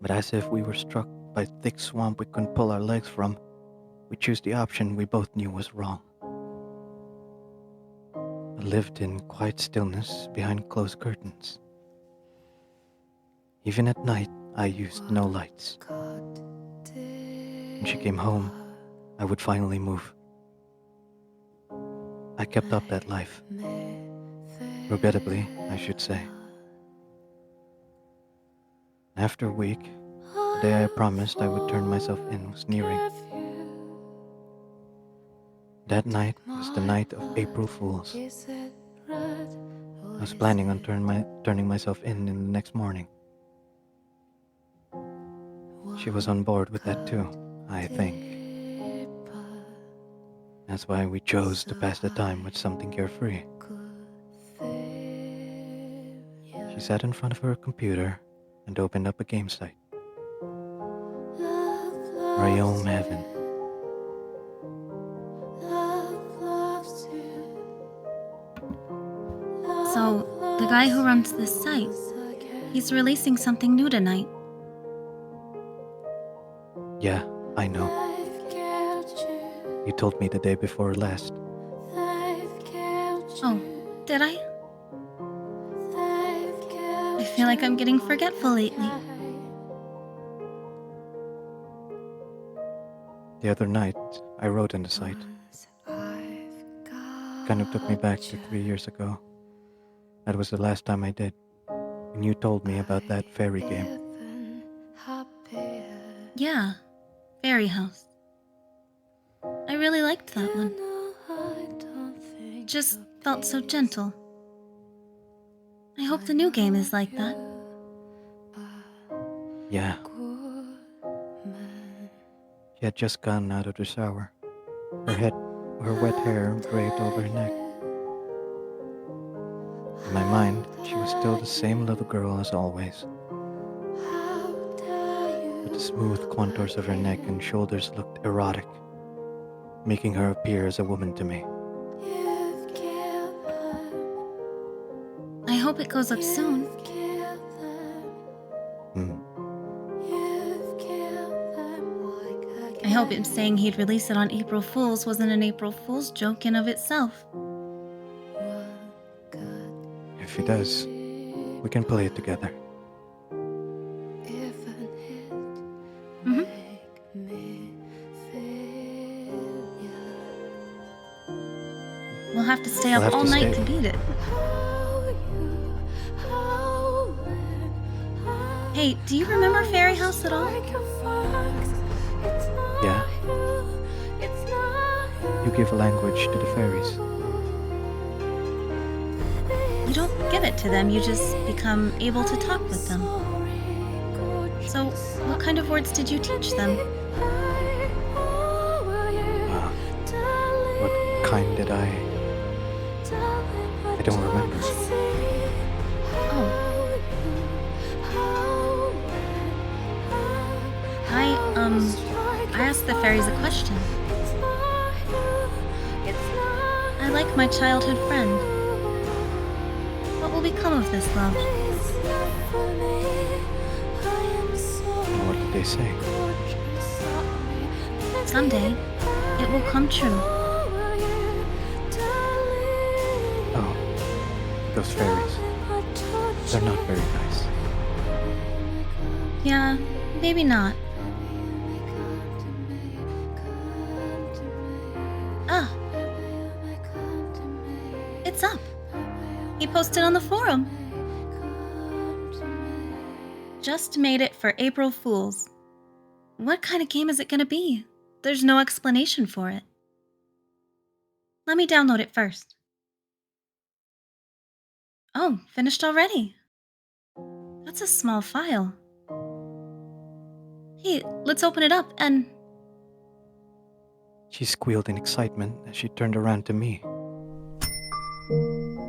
But as if we were struck by thick swamp we couldn't pull our legs from, we chose the option we both knew was wrong. I lived in quiet stillness behind closed curtains. Even at night, I used no lights. When she came home, I would finally move. I kept up that life. Regrettably, I should say. After a week, the day I promised I would turn myself in was nearing. That night was the night of April Fools. I was planning on turning myself in the next morning. She was on board with that too, I think. That's why we chose to pass the time with something carefree. She sat in front of her computer and opened up a game site. Realm Heaven. So, the guy who runs this site, he's releasing something new tonight. Yeah, I know. You told me the day before last. Oh, did I? I feel like I'm getting forgetful lately. The other night, I wrote on the site. Kind of took me back to 3 years ago. That was the last time I did. And you told me about that fairy game. Yeah, Fairy House. I really liked that one. It just felt so gentle. I hope the new game is like that. Yeah. She had just gotten out of the shower. Her wet hair draped over her neck. In my mind, she was still the same little girl as always. But the smooth contours of her neck and shoulders looked erotic, making her appear as a woman to me. I hope it goes up soon. I hope him saying he'd release it on April Fool's wasn't an April Fool's joke in of itself. If he does, we can play it together. We'll have to stay up all night to beat it. Hey, do you remember Fairy House at all? Yeah. You give language to the fairies. You don't give it to them, you just become able to talk with them. So, what kind of words did you teach them? What kind did I don't remember. Oh. I asked the fairies a question. I like my childhood friend. What will become of this love? And what did they say? Someday, it will come true. Oh, those fairies. They're not very nice. Yeah, maybe not. Ah. It's up. He posted on the forum. Just made it for April Fools. What kind of game is it gonna be? There's no explanation for it. Let me download it first. Oh, finished already. That's a small file. Hey, let's open it up and... She squealed in excitement as she turned around to me.